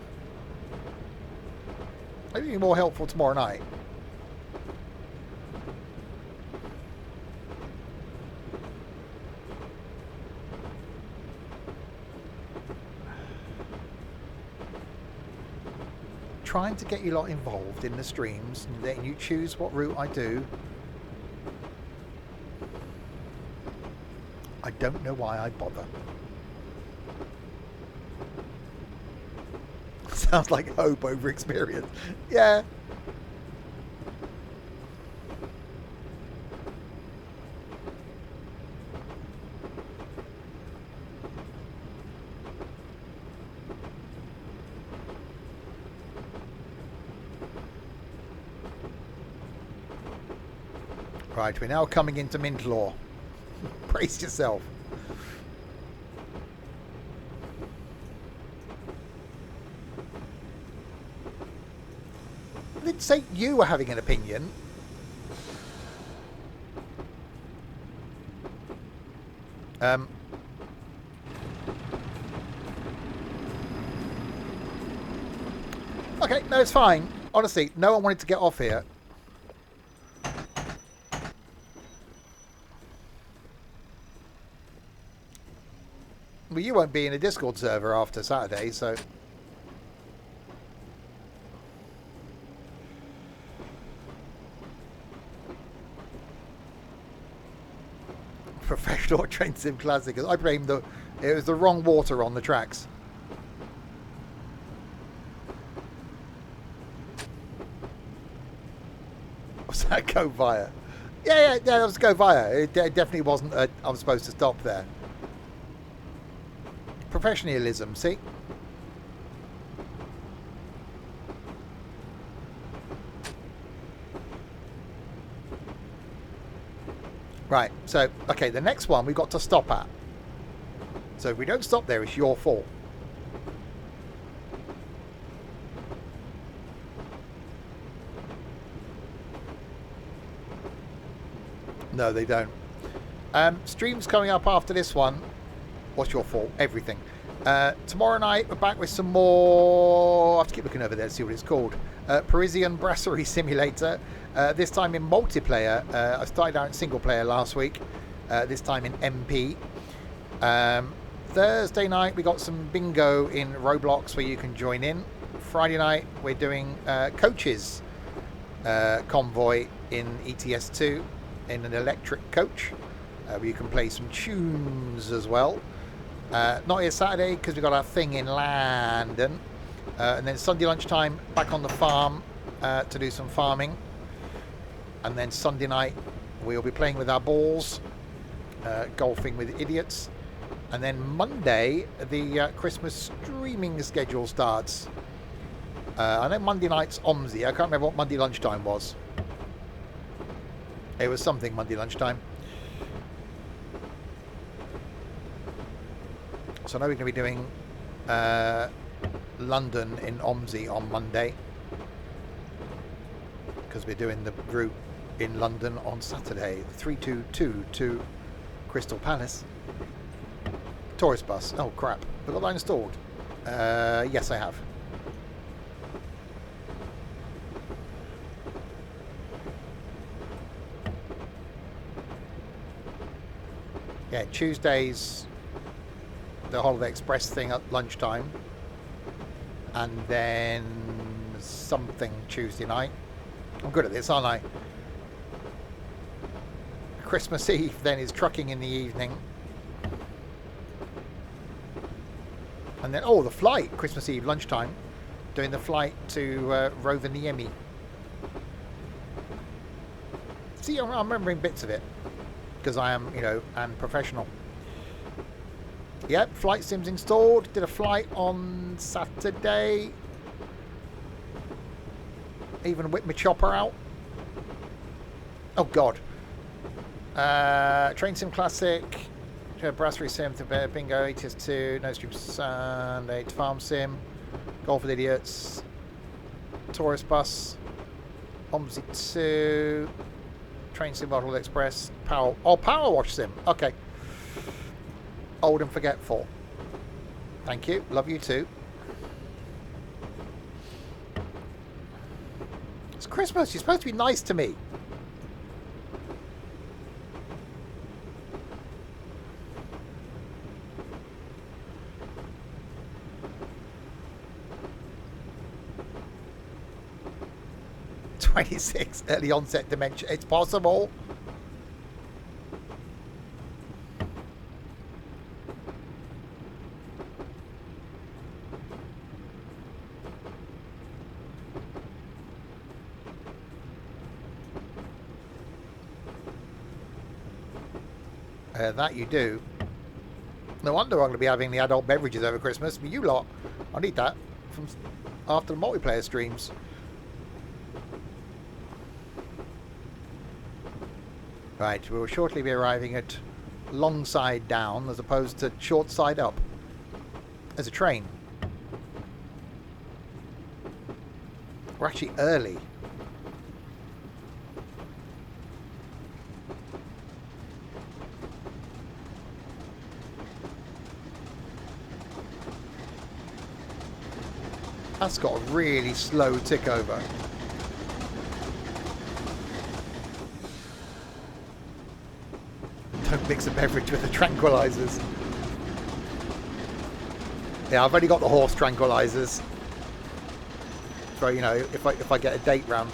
Maybe more helpful tomorrow night. Trying to get you lot involved in the streams and letting you choose what route I do. I don't know why I bother. Sounds like hope over experience. Yeah. Right, we're now coming into Mintlaw. Brace yourself. I didn't say you were having an opinion. Okay, no, it's fine. Honestly, no one wanted to get off here. Well, you won't be in a Discord server after Saturday, so... Professional Train Sim Classic. I blame the It was the wrong water on the tracks. What's that? Go via? Yeah, that was go via. It definitely wasn't. I was supposed to stop there. Professionalism, see? Right, so, okay, the next one we've got to stop at. So if we don't stop there, it's your fault. No, they don't. Streams coming up after this one. What's your fault? Everything. Tomorrow night, we're back with some more... I have to keep looking over there to see what it's called. Parisian Brasserie Simulator. This time in multiplayer. I started out in single player last week. This time in MP. Thursday night, we got some bingo in Roblox where you can join in. Friday night, we're doing Coaches Convoy in ETS2 in an electric coach. Where you can play some tunes as well. Not here Saturday because we've got our thing in London. And then Sunday lunchtime, back on the farm to do some farming. And then Sunday night, we'll be playing with our balls, golfing with idiots. And then Monday, the Christmas streaming schedule starts. I know Monday night's OMSI. I can't remember what Monday lunchtime was. It was something Monday lunchtime. So I know we're going to be doing London in OMSI on Monday. Because we're doing the route in London on Saturday. 322 to Crystal Palace. Tourist bus. Oh crap. Have I got that installed? Yes, I have. Yeah, Tuesdays the Holiday Express thing at lunchtime. And then something Tuesday night. I'm good at this, aren't I? Christmas Eve then is trucking in the evening. And then, oh, the flight, Christmas Eve, lunchtime. Doing the flight to Rovaniemi. See, I'm remembering bits of it. Because I am, you know, and professional. Yep, flight sims installed. Did a flight on Saturday. Even whipped my chopper out. Oh, God. Train Sim Classic. Brasserie Sim, Bingo, ETS2, No Stream Sunday, Farm Sim, Golf with Idiots, Tourist Bus, OMSI 2, Train Sim Model Express, Power Wash Sim. Okay. Old and forgetful. Thank you. Love you too. It's Christmas. You're supposed to be nice to me. Early onset dementia. It's possible. That you do. No wonder I'm going to be having the adult beverages over Christmas. But you lot, I need that from after the multiplayer streams. Right, we will shortly be arriving at long side down as opposed to short side up. There's a train. We're actually early. That's got a really slow tick over. Don't mix a beverage with the tranquilizers. Yeah, I've only got the horse tranquilizers. So, you know, if I get a date round.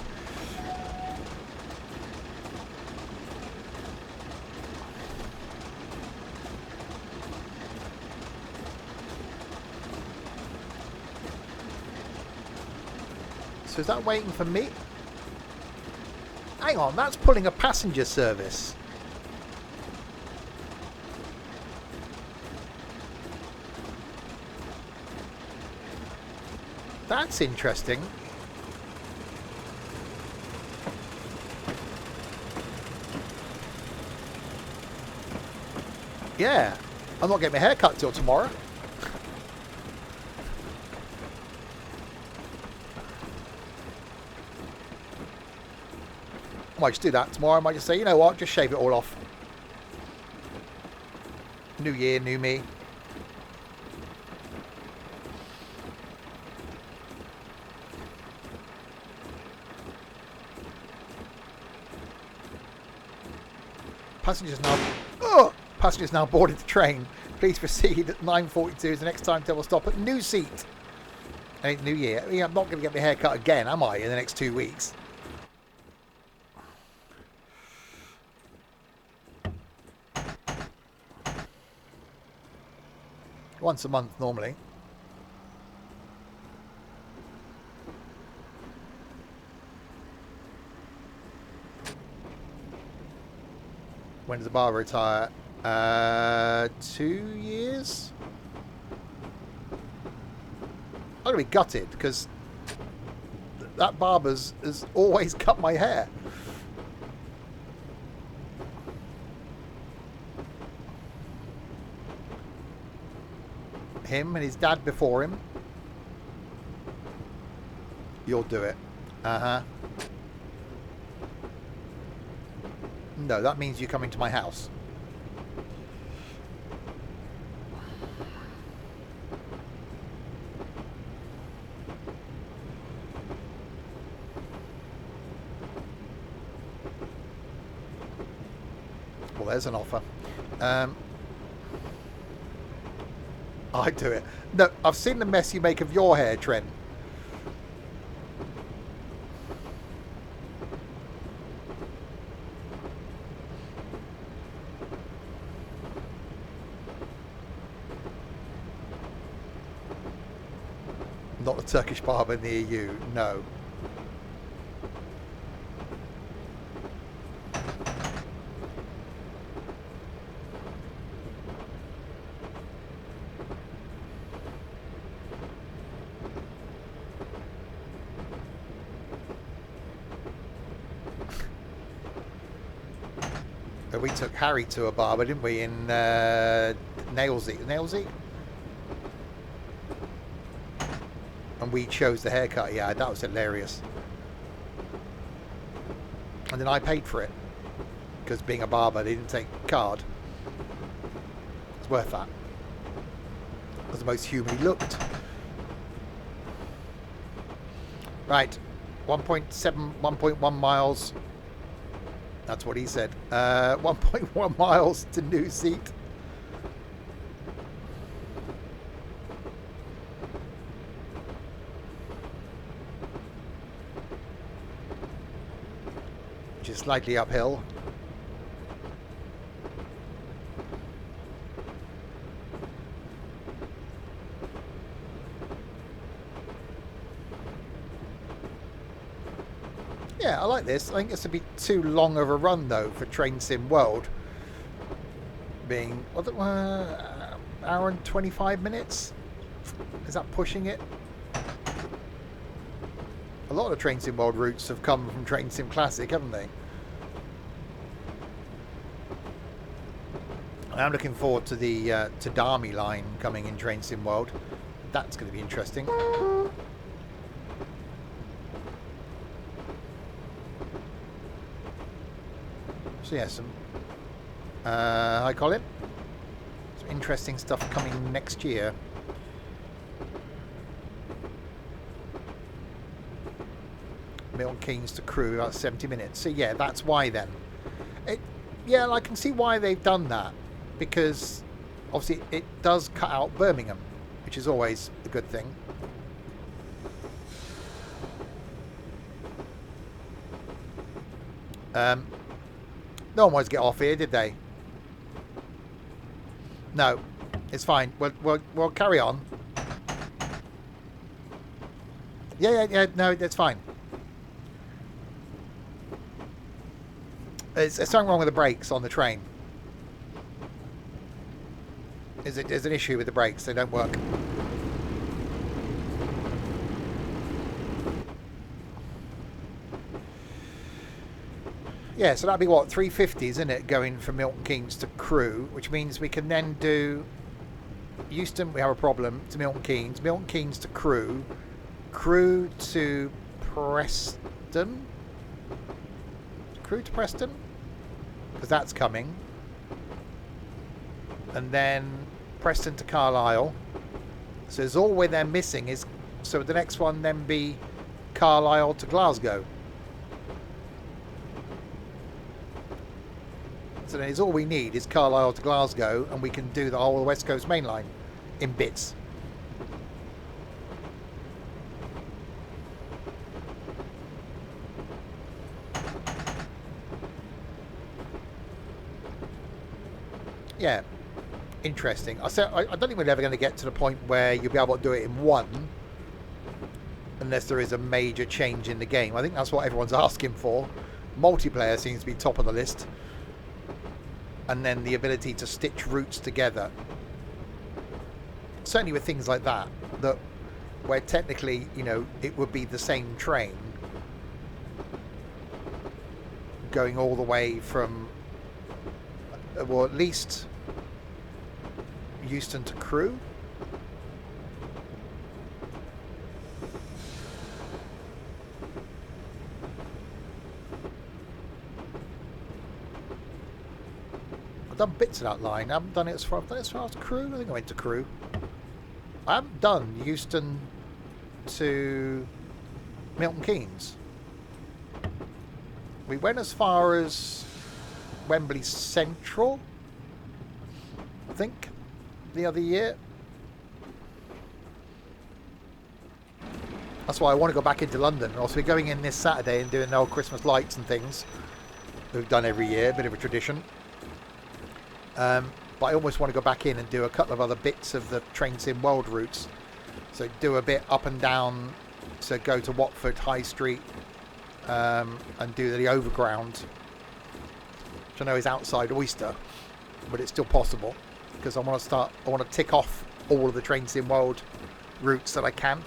So is that waiting for me? Hang on, that's pulling a passenger service. That's interesting. Yeah, I'm not getting my hair cut till tomorrow. I might just do that tomorrow. I might just say, you know what, just shave it all off. New year, new me. Passengers now boarded the train. Please proceed at 9:42 is the next timetable stop at New Seat. Ain't New Year. I mean, I'm not going to get my hair cut again, am I, in the next 2 weeks? Once a month normally. When does the barber retire? 2 years? I'm going to be gutted because that barber's has always cut my hair. Him and his dad before him. You'll do it. Uh-huh. No, that means you come into my house. Well, there's an offer. I'd do it. No, I've seen the mess you make of your hair, Trent. Not a Turkish barber near you, no. We took Harry to a barber, didn't we, in Nailsy? And we chose the haircut. Yeah, that was hilarious. And then I paid for it because being a barber, they didn't take card. It's worth that. It was the most human he looked. Right, 1.1 miles. That's what he said. 1.1 miles to New Seat. Just slightly uphill. Yeah, I like this. I think this would be too long of a run though for Train Sim World. Being what, hour and 25 minutes? Is that pushing it? A lot of Train Sim World routes have come from Train Sim Classic, haven't they? I'm looking forward to the Tadami line coming in Train Sim World. That's going to be interesting. So yeah, some hi Colin. Some interesting stuff coming next year. Milton Keynes to Crewe, about 70 minutes. So yeah, that's why then. Yeah, I can see why they've done that, because obviously it does cut out Birmingham, which is always a good thing. No one wanted to get off here, did they? No, it's fine. We'll carry on. Yeah. No, that's fine. There's something wrong with the brakes on the train. There's an issue with the brakes. They don't work. Yeah, so that'd be what, 350s, isn't it, going from Milton Keynes to Crewe, which means we can then do Euston, we have a problem, to Milton Keynes to Crewe, Crewe to Preston, because that's coming, and then Preston to Carlisle. So there's all we're then missing is, so the next one then be Carlisle to Glasgow. So then it's all we need is Carlisle to Glasgow, and we can do the whole West Coast Main Line in bits. Yeah, interesting. I don't think we're ever going to get to the point where you'll be able to do it in one, unless there is a major change in the game. I think that's what everyone's asking for. Multiplayer seems to be top of the list. And then the ability to stitch routes together. Certainly with things like that, where technically, you know, it would be the same train going all the way from, well, at least Euston to Crewe. I've done bits of that line. I haven't done it as far as Crewe. I think I went to Crewe. I haven't done Euston to Milton Keynes. We went as far as Wembley Central, I think, the other year. That's why I want to go back into London. And also, we're going in this Saturday and doing the old Christmas lights and things that we've done every year, a bit of a tradition. But I almost want to go back in and do a couple of other bits of the Train Sim World routes. So do a bit up and down, so go to Watford High Street and do the overground, which I know is outside Oyster, but it's still possible because I want to tick off all of the Train Sim World routes that I can.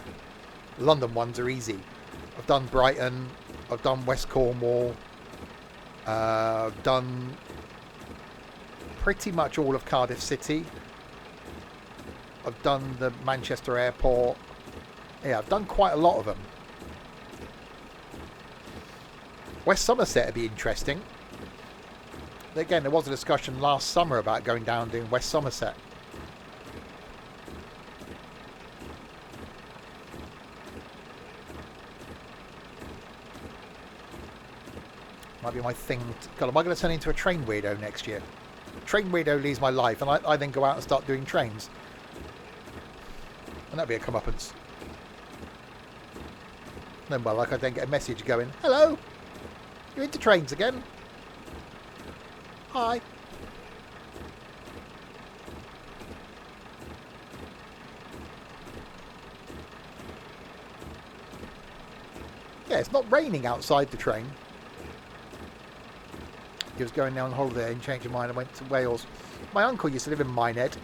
London ones are easy. I've done Brighton, I've done West Cornwall, I've done pretty much all of Cardiff City. I've done the Manchester Airport. Yeah, I've done quite a lot of them. West Somerset would be interesting. Again, there was a discussion last summer about going down doing West Somerset. Might be my thing. God, am I going to turn into a train weirdo next year? Train weirdo leaves my life, and I then go out and start doing trains. And that'd be a comeuppance. Then, well, like I then get a message going, "Hello, you're into trains again? Hi." Yeah, it's not raining outside the train. He was going down on holiday and changed his mind and went to Wales. My uncle used to live in Minehead.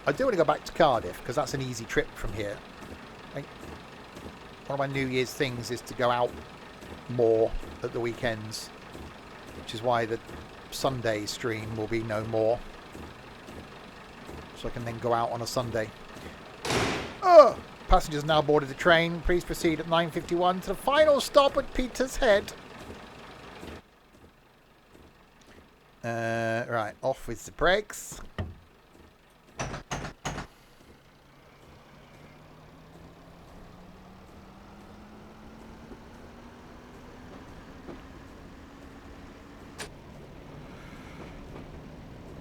I do want to go back to Cardiff because that's an easy trip from here. One of my New Year's things is to go out more at the weekends, which is why the Sunday stream will be no more. So I can then go out on a Sunday. Oh! Passengers now boarded the train. Please proceed at 9:51 to the final stop at Peterhead. Right, off with the brakes.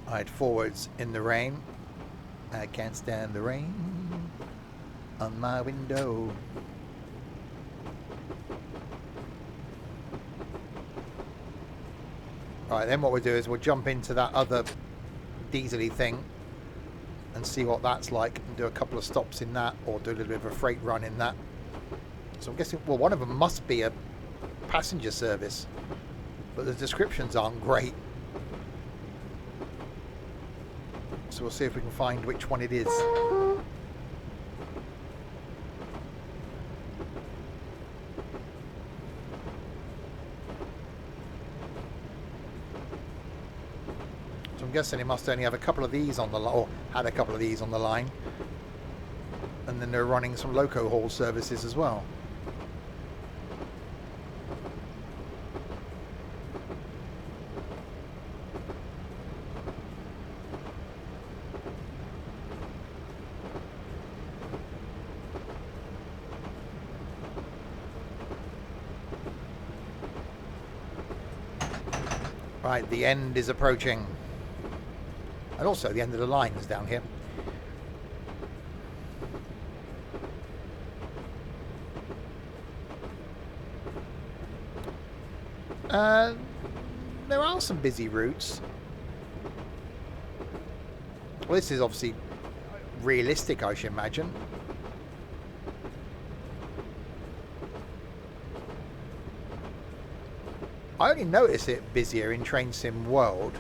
Right, forwards in the rain. I can't stand the rain on my window. Right, then what we'll do is we'll jump into that other diesely thing and see what that's like, and do a couple of stops in that, or do a little bit of a freight run in that. So I'm guessing, well, one of them must be a passenger service, but the descriptions aren't great. So we'll see if we can find which one it is. So I'm guessing it must only have a couple of these on the line, or had a couple of these on the line. And then they're running some loco haul services as well. Right, the end is approaching. And also the end of the line is down here. There are some busy routes. Well, this is obviously realistic, I should imagine. I only notice it busier in Train Sim World.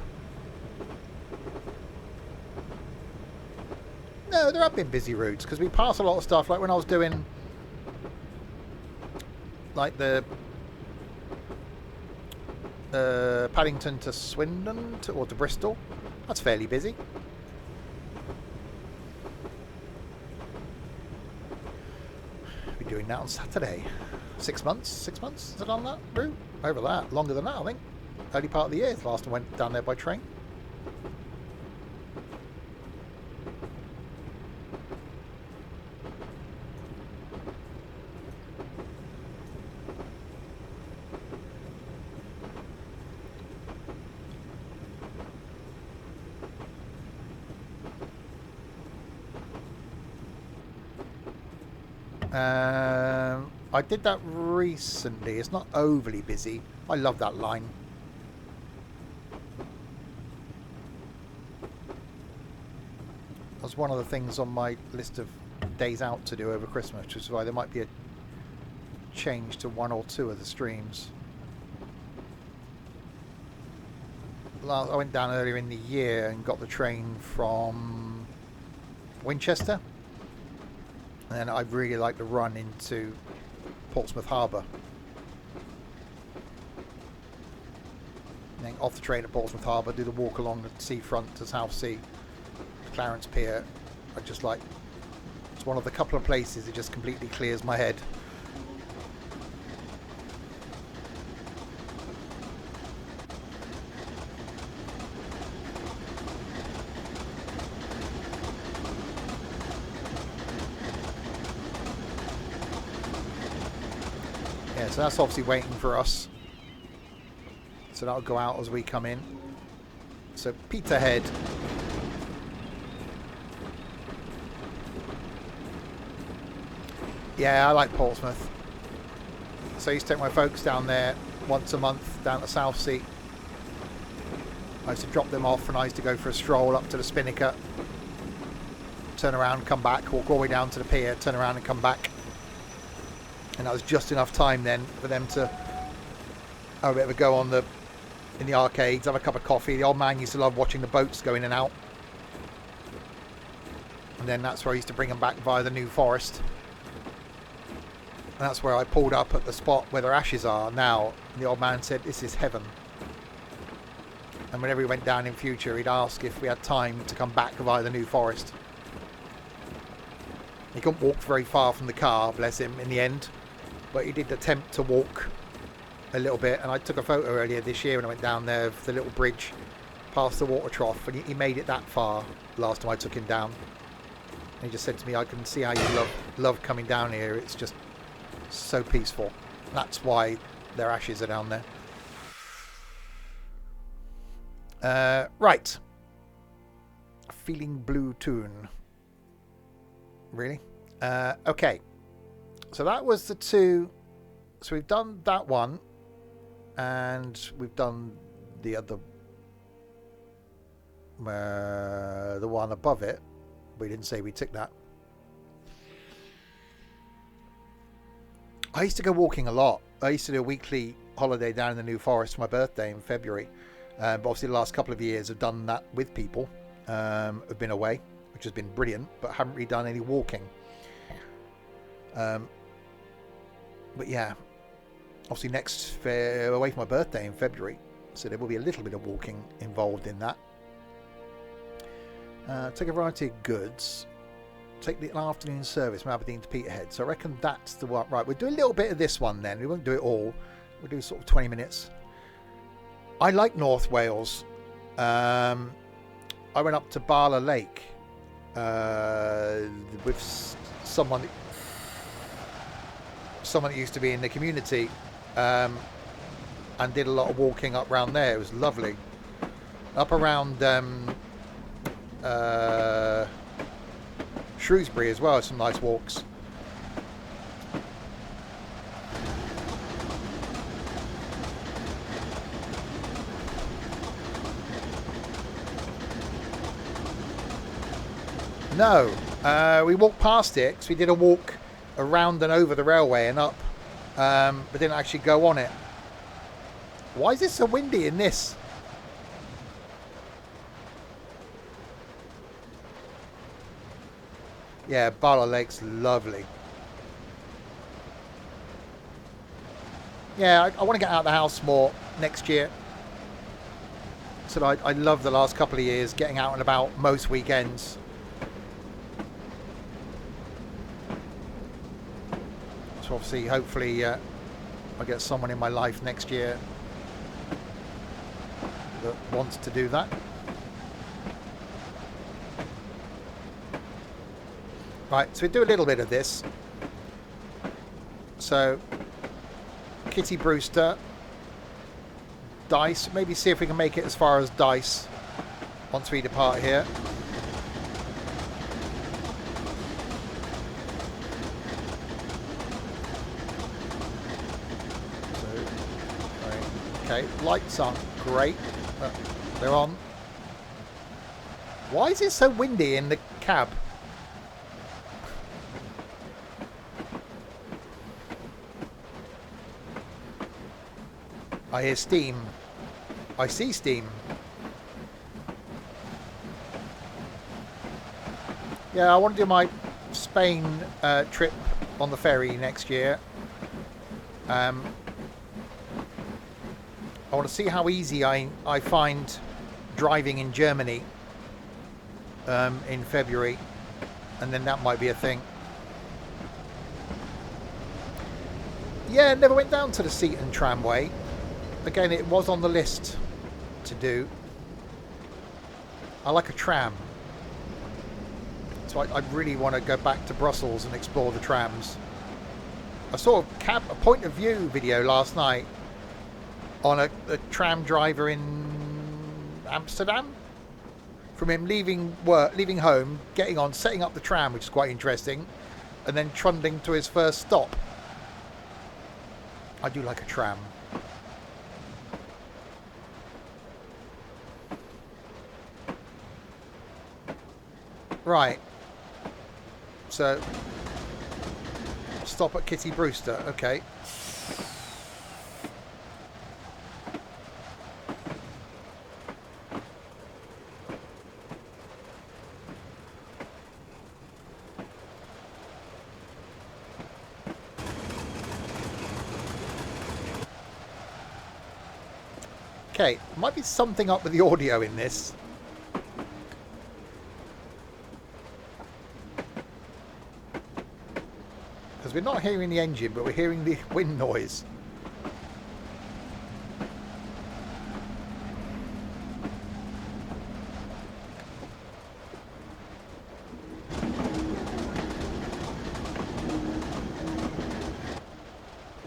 No, there have been busy routes because we pass a lot of stuff. Like when I was doing, like the Paddington to Swindon or to Bristol. That's fairly busy. We're doing that on Saturday. 6 months? 6 months? Is it on that route? Over that. Longer than that, I think. Early part of the year. The last time I went down there by train. I did that recently. It's not overly busy. I love that line. That's one of the things on my list of days out to do over Christmas, which is why there might be a change to one or two of the streams. I went down earlier in the year and got the train from Winchester. And I really like the run into Portsmouth Harbour. And then off the train at Portsmouth Harbour, do the walk along the seafront to South Sea, Clarence Pier. I just like, it's one of the couple of places it just completely clears my head. So that's obviously waiting for us. So that'll go out as we come in. So Peterhead. Yeah, I like Portsmouth. So I used to take my folks down there once a month, down to South Sea. I used to drop them off and I used to go for a stroll up to the Spinnaker. Turn around, come back, walk all the way down to the pier, turn around and come back. And that was just enough time then for them to have a bit of a go in the arcades, have a cup of coffee. The old man used to love watching the boats go in and out. And then that's where I used to bring them back via the New Forest. And that's where I pulled up at the spot where their ashes are now. And the old man said, "This is heaven." And whenever he went down in future, he'd ask if we had time to come back via the New Forest. He couldn't walk very far from the car, bless him, in the end. But he did attempt to walk a little bit, and I took a photo earlier this year when I went down there of the little bridge past the water trough, and he made it that far last time I took him down. And he just said to me, "I can see how you love coming down here. It's just so peaceful." That's why their ashes are down there. Right. Feeling Blue tune. Really? Okay. So that was the two. So we've done that one. And we've done the other. The one above it. We didn't say we took that. I used to go walking a lot. I used to do a weekly holiday down in the New Forest for my birthday in February. But obviously the last couple of years I've done that with people. I've been away, which has been brilliant, but haven't really done any walking. But yeah, obviously away for my birthday in February, so there will be a little bit of walking involved in that. Take a variety of goods. Take the afternoon service from Aberdeen to Peterhead. So I reckon that's the one. Right, we'll do a little bit of this one then. We won't do it all. We'll do sort of 20 minutes. I like North Wales. I went up to Barla Lake with someone that used to be in the community, and did a lot of walking up around there. It was lovely. Up around Shrewsbury as well, some nice walks. No, we walked past it because we did a walk around and over the railway and up, but didn't actually go on it. Why is it so windy in this? Yeah, Barla Lake's lovely. Yeah, I want to get out of the house more next year. So I love the last couple of years getting out and about most weekends. So obviously, hopefully, I get someone in my life next year that wants to do that. Right, so we do a little bit of this. So, Kitty Brewster, Dice. Maybe see if we can make it as far as Dice once we depart here. So, right, okay, lights aren't great, but they're on. Why is it so windy in the cab? I hear steam. I see steam. Yeah, I want to do my Spain trip on the ferry next year. I want to see how easy I find driving in Germany in February, and then that might be a thing. Yeah, never went down to the Seaton tramway. Again, it was on the list to do. I like a tram. So I really want to go back to Brussels and explore the trams. I saw a point of view video last night on a tram driver in Amsterdam. From him leaving home, getting on, setting up the tram, which is quite interesting, and then trundling to his first stop. I do like a tram. Right. So, stop at Kitty Brewster. Okay. Okay, might be something up with the audio in this. Because we're not hearing the engine, but we're hearing the wind noise.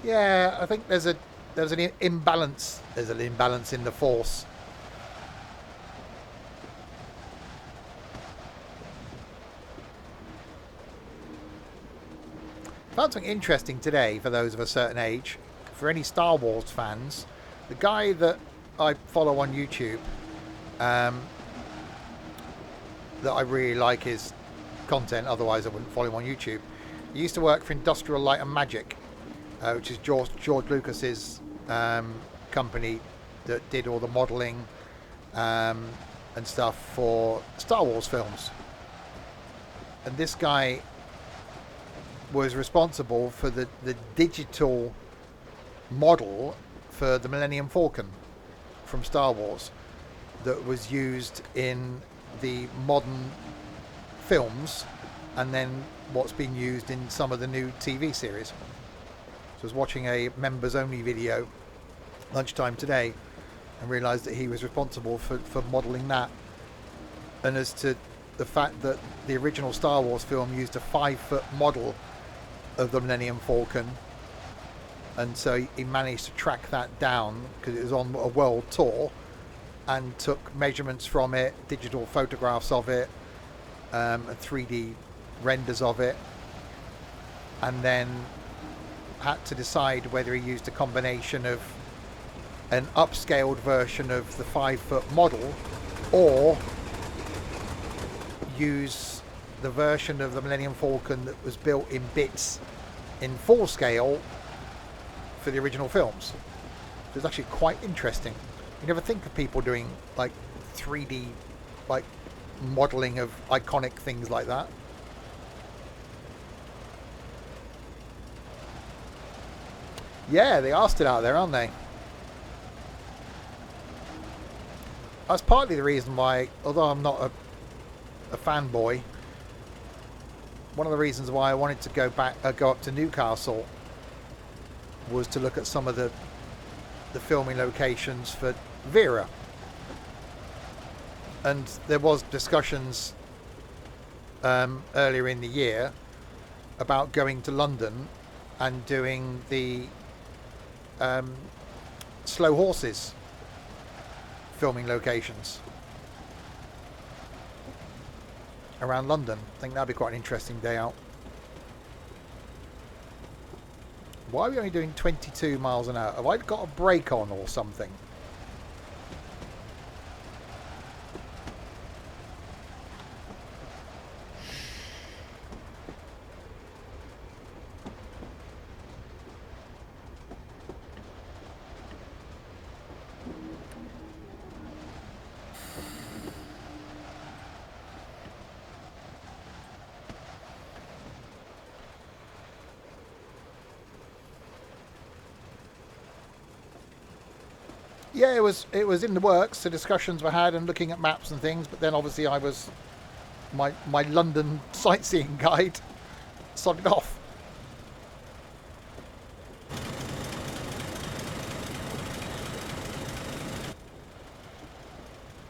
Yeah, I think there's an imbalance. There's an imbalance in the force. Found something interesting today for those of a certain age. For any Star Wars fans, the guy that I follow on YouTube, that I really like is content, otherwise I wouldn't follow him on YouTube. He used to work for Industrial Light and Magic, which is George Lucas's company that did all the modelling and stuff for Star Wars films. And this guy was responsible for the digital model for the Millennium Falcon from Star Wars that was used in the modern films, and then what's been used in some of the new TV series. So I was watching a members only video lunchtime today and realised that he was responsible for modelling that. And as to the fact that the original Star Wars film used a 5-foot model of the Millennium Falcon, and so he managed to track that down because it was on a world tour, and took measurements from it, digital photographs of it, and 3D renders of it, and then had to decide whether he used a combination of an upscaled version of the 5-foot model or use the version of the Millennium Falcon that was built in bits in full scale for the original films. It was actually quite interesting. You never think of people doing like 3D like modelling of iconic things like that. Yeah, they are still out there, aren't they? That's partly the reason why, although I'm not a fanboy, one of the reasons why I wanted to go up to Newcastle was to look at some of the filming locations for Vera. And there was discussions earlier in the year about going to London and doing the Slow Horses filming locations around London. I think that'd be quite an interesting day out. Why are we only doing 22 miles an hour? Have I got a brake on or something? Yeah, it was in the works. So discussions were had and looking at maps and things. But then obviously I was my London sightseeing guide sodded off.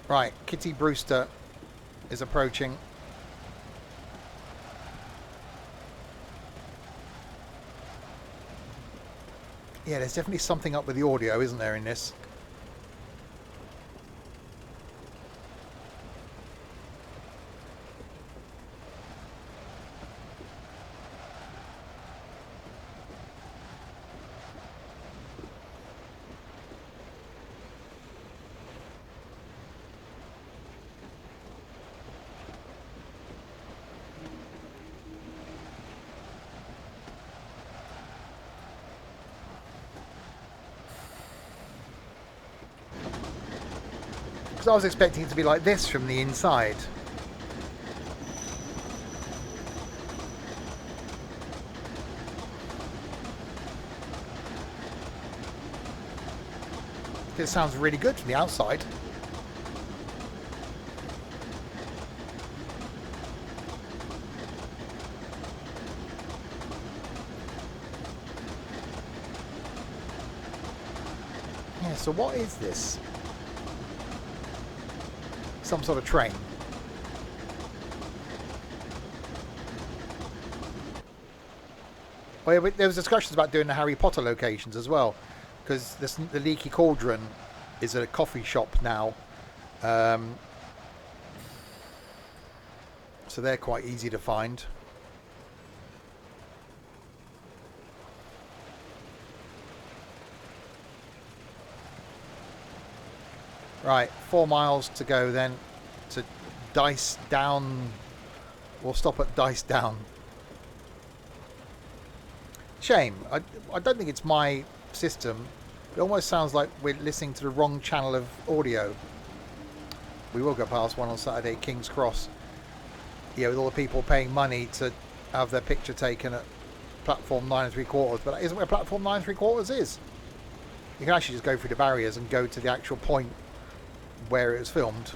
Right, Kitty Brewster is approaching. Yeah, there's definitely something up with the audio, isn't there, in this? Because I was expecting it to be like this from the inside. It sounds really good from the outside. Yeah, so what is this? Some sort of train. Oh, yeah, but there was discussions about doing the Harry Potter locations as well, because the Leaky Cauldron is a coffee shop now, so they're quite easy to find. Right, 4 miles to go then to dice down We'll stop at Dice Down. Shame. I don't think it's my system. It almost sounds like we're listening to the wrong channel of audio. We will go past one on Saturday, King's Cross. Yeah, with all the people paying money to have their picture taken at platform 9 3/4. But that isn't where platform 9 3/4 is. You can actually just go through the barriers and go to the actual point where it was filmed.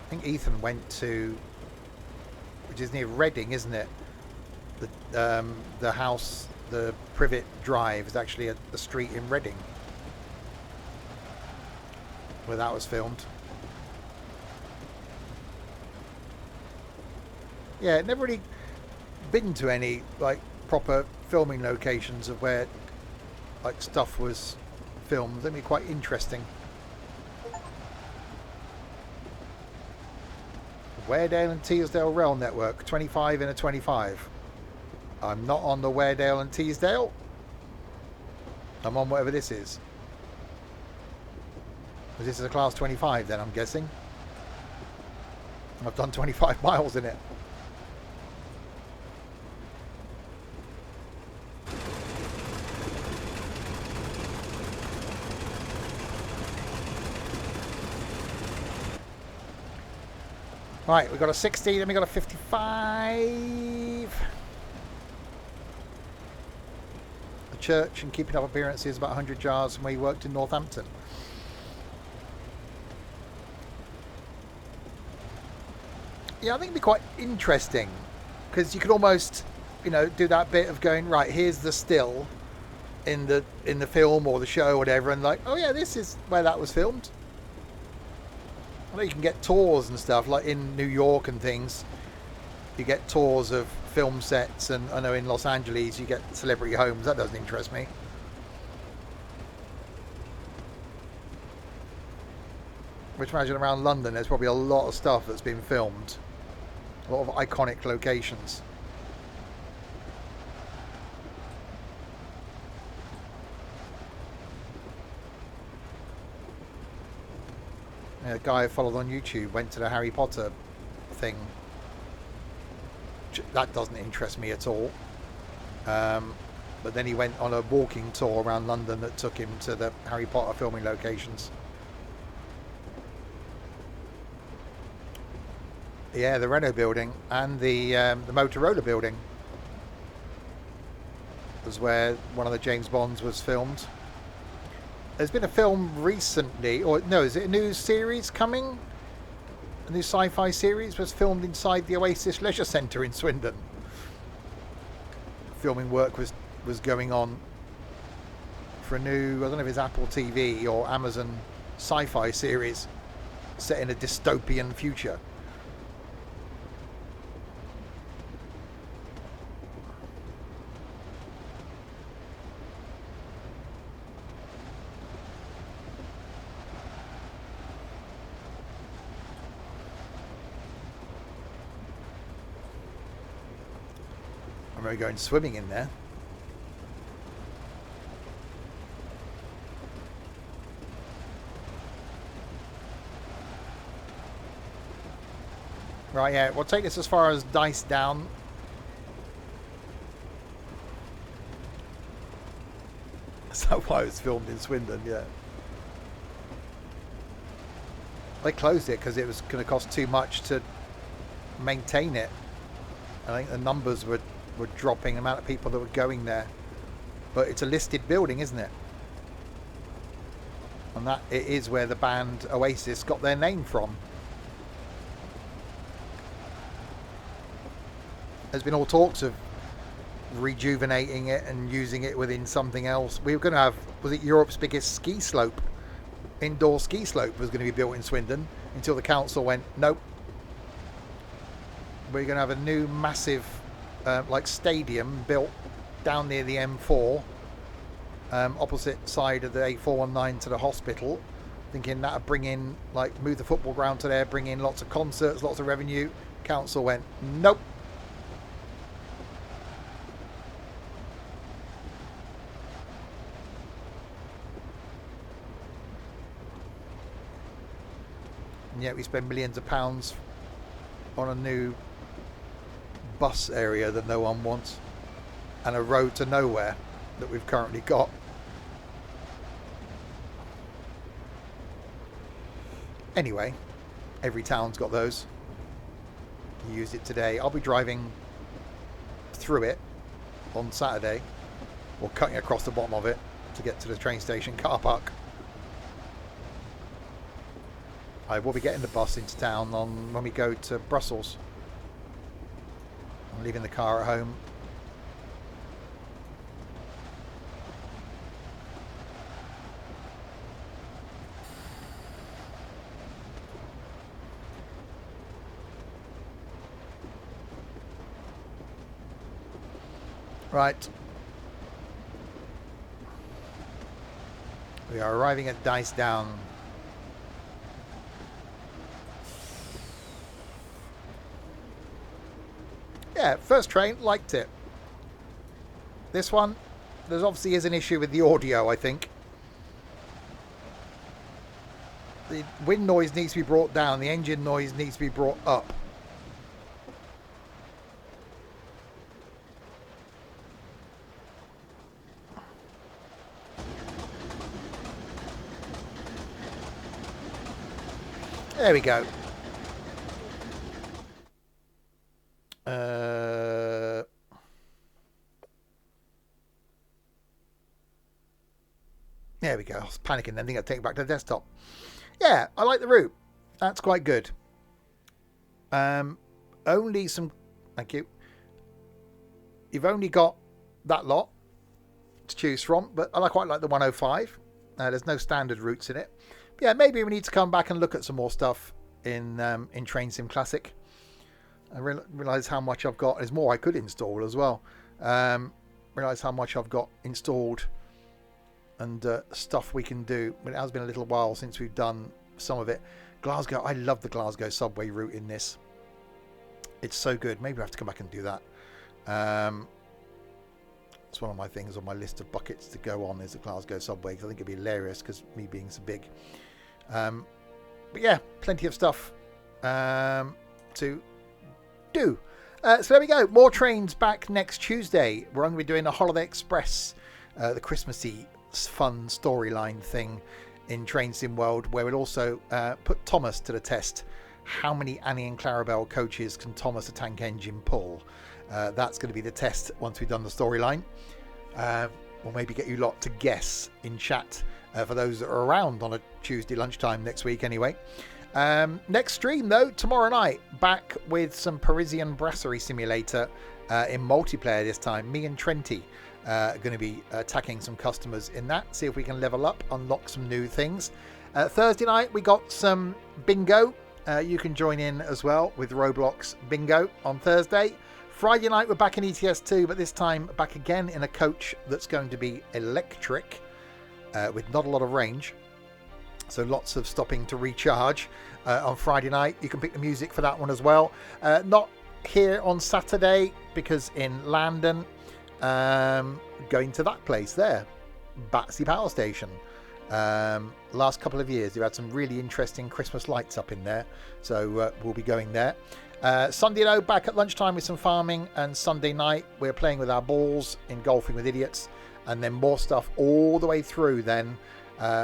I think Ethan went to, which is near Reading, isn't it? The house, the Privet Drive, is actually a street in Reading where that was filmed. Yeah, never really been to any like proper filming locations of where like stuff was filmed. That'd be quite interesting. Weardale and Teesdale Rail Network, 25 in a 25. I'm not on the Weardale and Teesdale. I'm on whatever this is. This is a class 25 then, I'm guessing. I've done 25 miles in it. Right, we've got a 60, then we've got a 55. The church and keeping up appearances about 100 yards from where he worked in Northampton. Yeah, I think it'd be quite interesting because you could almost, you know, do that bit of going, right, here's the still in the film or the show or whatever, and like, oh yeah, this is where that was filmed. I know you can get tours and stuff, like in New York and things. You get tours of film sets, and I know in Los Angeles you get celebrity homes. That doesn't interest me. Which, imagine around London, there's probably a lot of stuff that's been filmed. A lot of iconic locations. A guy I followed on YouTube went to the Harry Potter thing. That doesn't interest me at all. But then he went on a walking tour around London that took him to the Harry Potter filming locations. Yeah, the Renault building and the Motorola building was where one of the James Bonds was filmed. There's been a film recently, or no, is it a new series coming? A new sci-fi series was filmed inside the Oasis Leisure Centre in Swindon. Filming work was going on for a new, I don't know if it's Apple TV or Amazon sci-fi series set in a dystopian future. I'm going swimming in there. Right, yeah, we'll take this as far as Dice Down. That's why it was filmed in Swindon, yeah. They closed it because it was going to cost too much to maintain it. I think the numbers were dropping, the amount of people that were going there. But it's a listed building, isn't it? And that it is where the band Oasis got their name from. There's been all talks of rejuvenating it and using it within something else. We were going to have, was it Europe's biggest ski slope? Indoor ski slope was going to be built in Swindon until the council went, nope. We're going to have a new massive like stadium built down near the M4 opposite side of the A419 to the hospital, thinking that would bring in, like, move the football ground to there, bring in lots of concerts, lots of revenue. Council went, nope. And yet we spend millions of pounds on a new bus area that no one wants, and a road to nowhere that we've currently got. Anyway, every town's got those. You used it today. I'll be driving through it on Saturday, or cutting across the bottom of it to get to the train station car park. I will be getting the bus into town when we go to Brussels. I'm leaving the car at home. Right. We are arriving at Dice Down. Yeah, first train, liked it. This one, there's obviously is an issue with the audio, I think. The wind noise needs to be brought down. The engine noise needs to be brought up. There we go. There we go. I was panicking then. I think I'd take it back to the desktop. Yeah, I like the route. That's quite good. Only some... Thank you. You've only got that lot to choose from, but I quite like the 105. There's no standard routes in it. But yeah, maybe we need to come back and look at some more stuff in Train Sim Classic. I realise how much I've got. There's more I could install as well. Realise how much I've got installed and stuff we can do. But it has been a little while since we've done some of it. Glasgow, I love the Glasgow subway route in this. It's so good. Maybe I have to come back and do that. It's one of my things on my list of buckets to go on is the Glasgow subway, because I think it'd be hilarious because me being so big. But yeah, plenty of stuff to do. So there we go. More trains back next Tuesday. We're going to be doing a Holiday Express, the Christmassy fun storyline thing in Train Sim World, where we'll also put Thomas to the test. How many Annie and Clarabelle coaches can Thomas the Tank Engine pull? That's going to be the test once we've done the storyline. We'll maybe get you lot to guess in chat for those that are around on a Tuesday lunchtime next week anyway. Next stream though, tomorrow night, back with some Parisian Brasserie Simulator in multiplayer this time. Me and Trenty are going to be attacking some customers in that, see if we can level up, unlock some new things. Thursday night we got some bingo. You can join in as well with Roblox bingo on Thursday. Friday night we're back in ETS2, but this time back again in a coach that's going to be electric with not a lot of range. So lots of stopping to recharge on Friday night. You can pick the music for that one as well. Not here on Saturday because in London, going to that place there, Battersea Power Station. Last couple of years they've had some really interesting Christmas lights up in there, so we'll be going there. Sunday though, back at lunchtime with some farming, and Sunday night we're playing with our balls in Golfing with Idiots, and then more stuff all the way through then,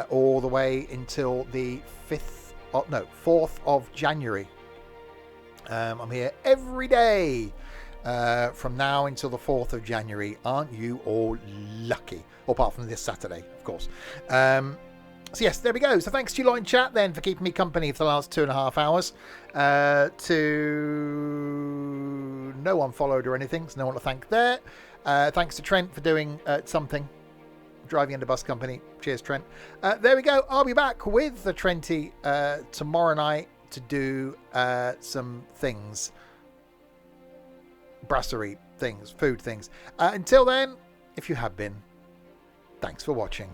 all the way until the 4th of January. I'm here every day from now until the 4th of January. Aren't you all lucky? Apart from this Saturday, of course. So yes, there we go. So thanks to you lot in chat then for keeping me company for the last 2.5 hours. To no one followed or anything, so no one to thank there. Thanks to Trent for doing something, driving in the bus company. Cheers, Trent. There we go. I'll be back with the Trenty tomorrow night to do some things, brasserie things, food things. Until then, if you have been, Thanks for watching.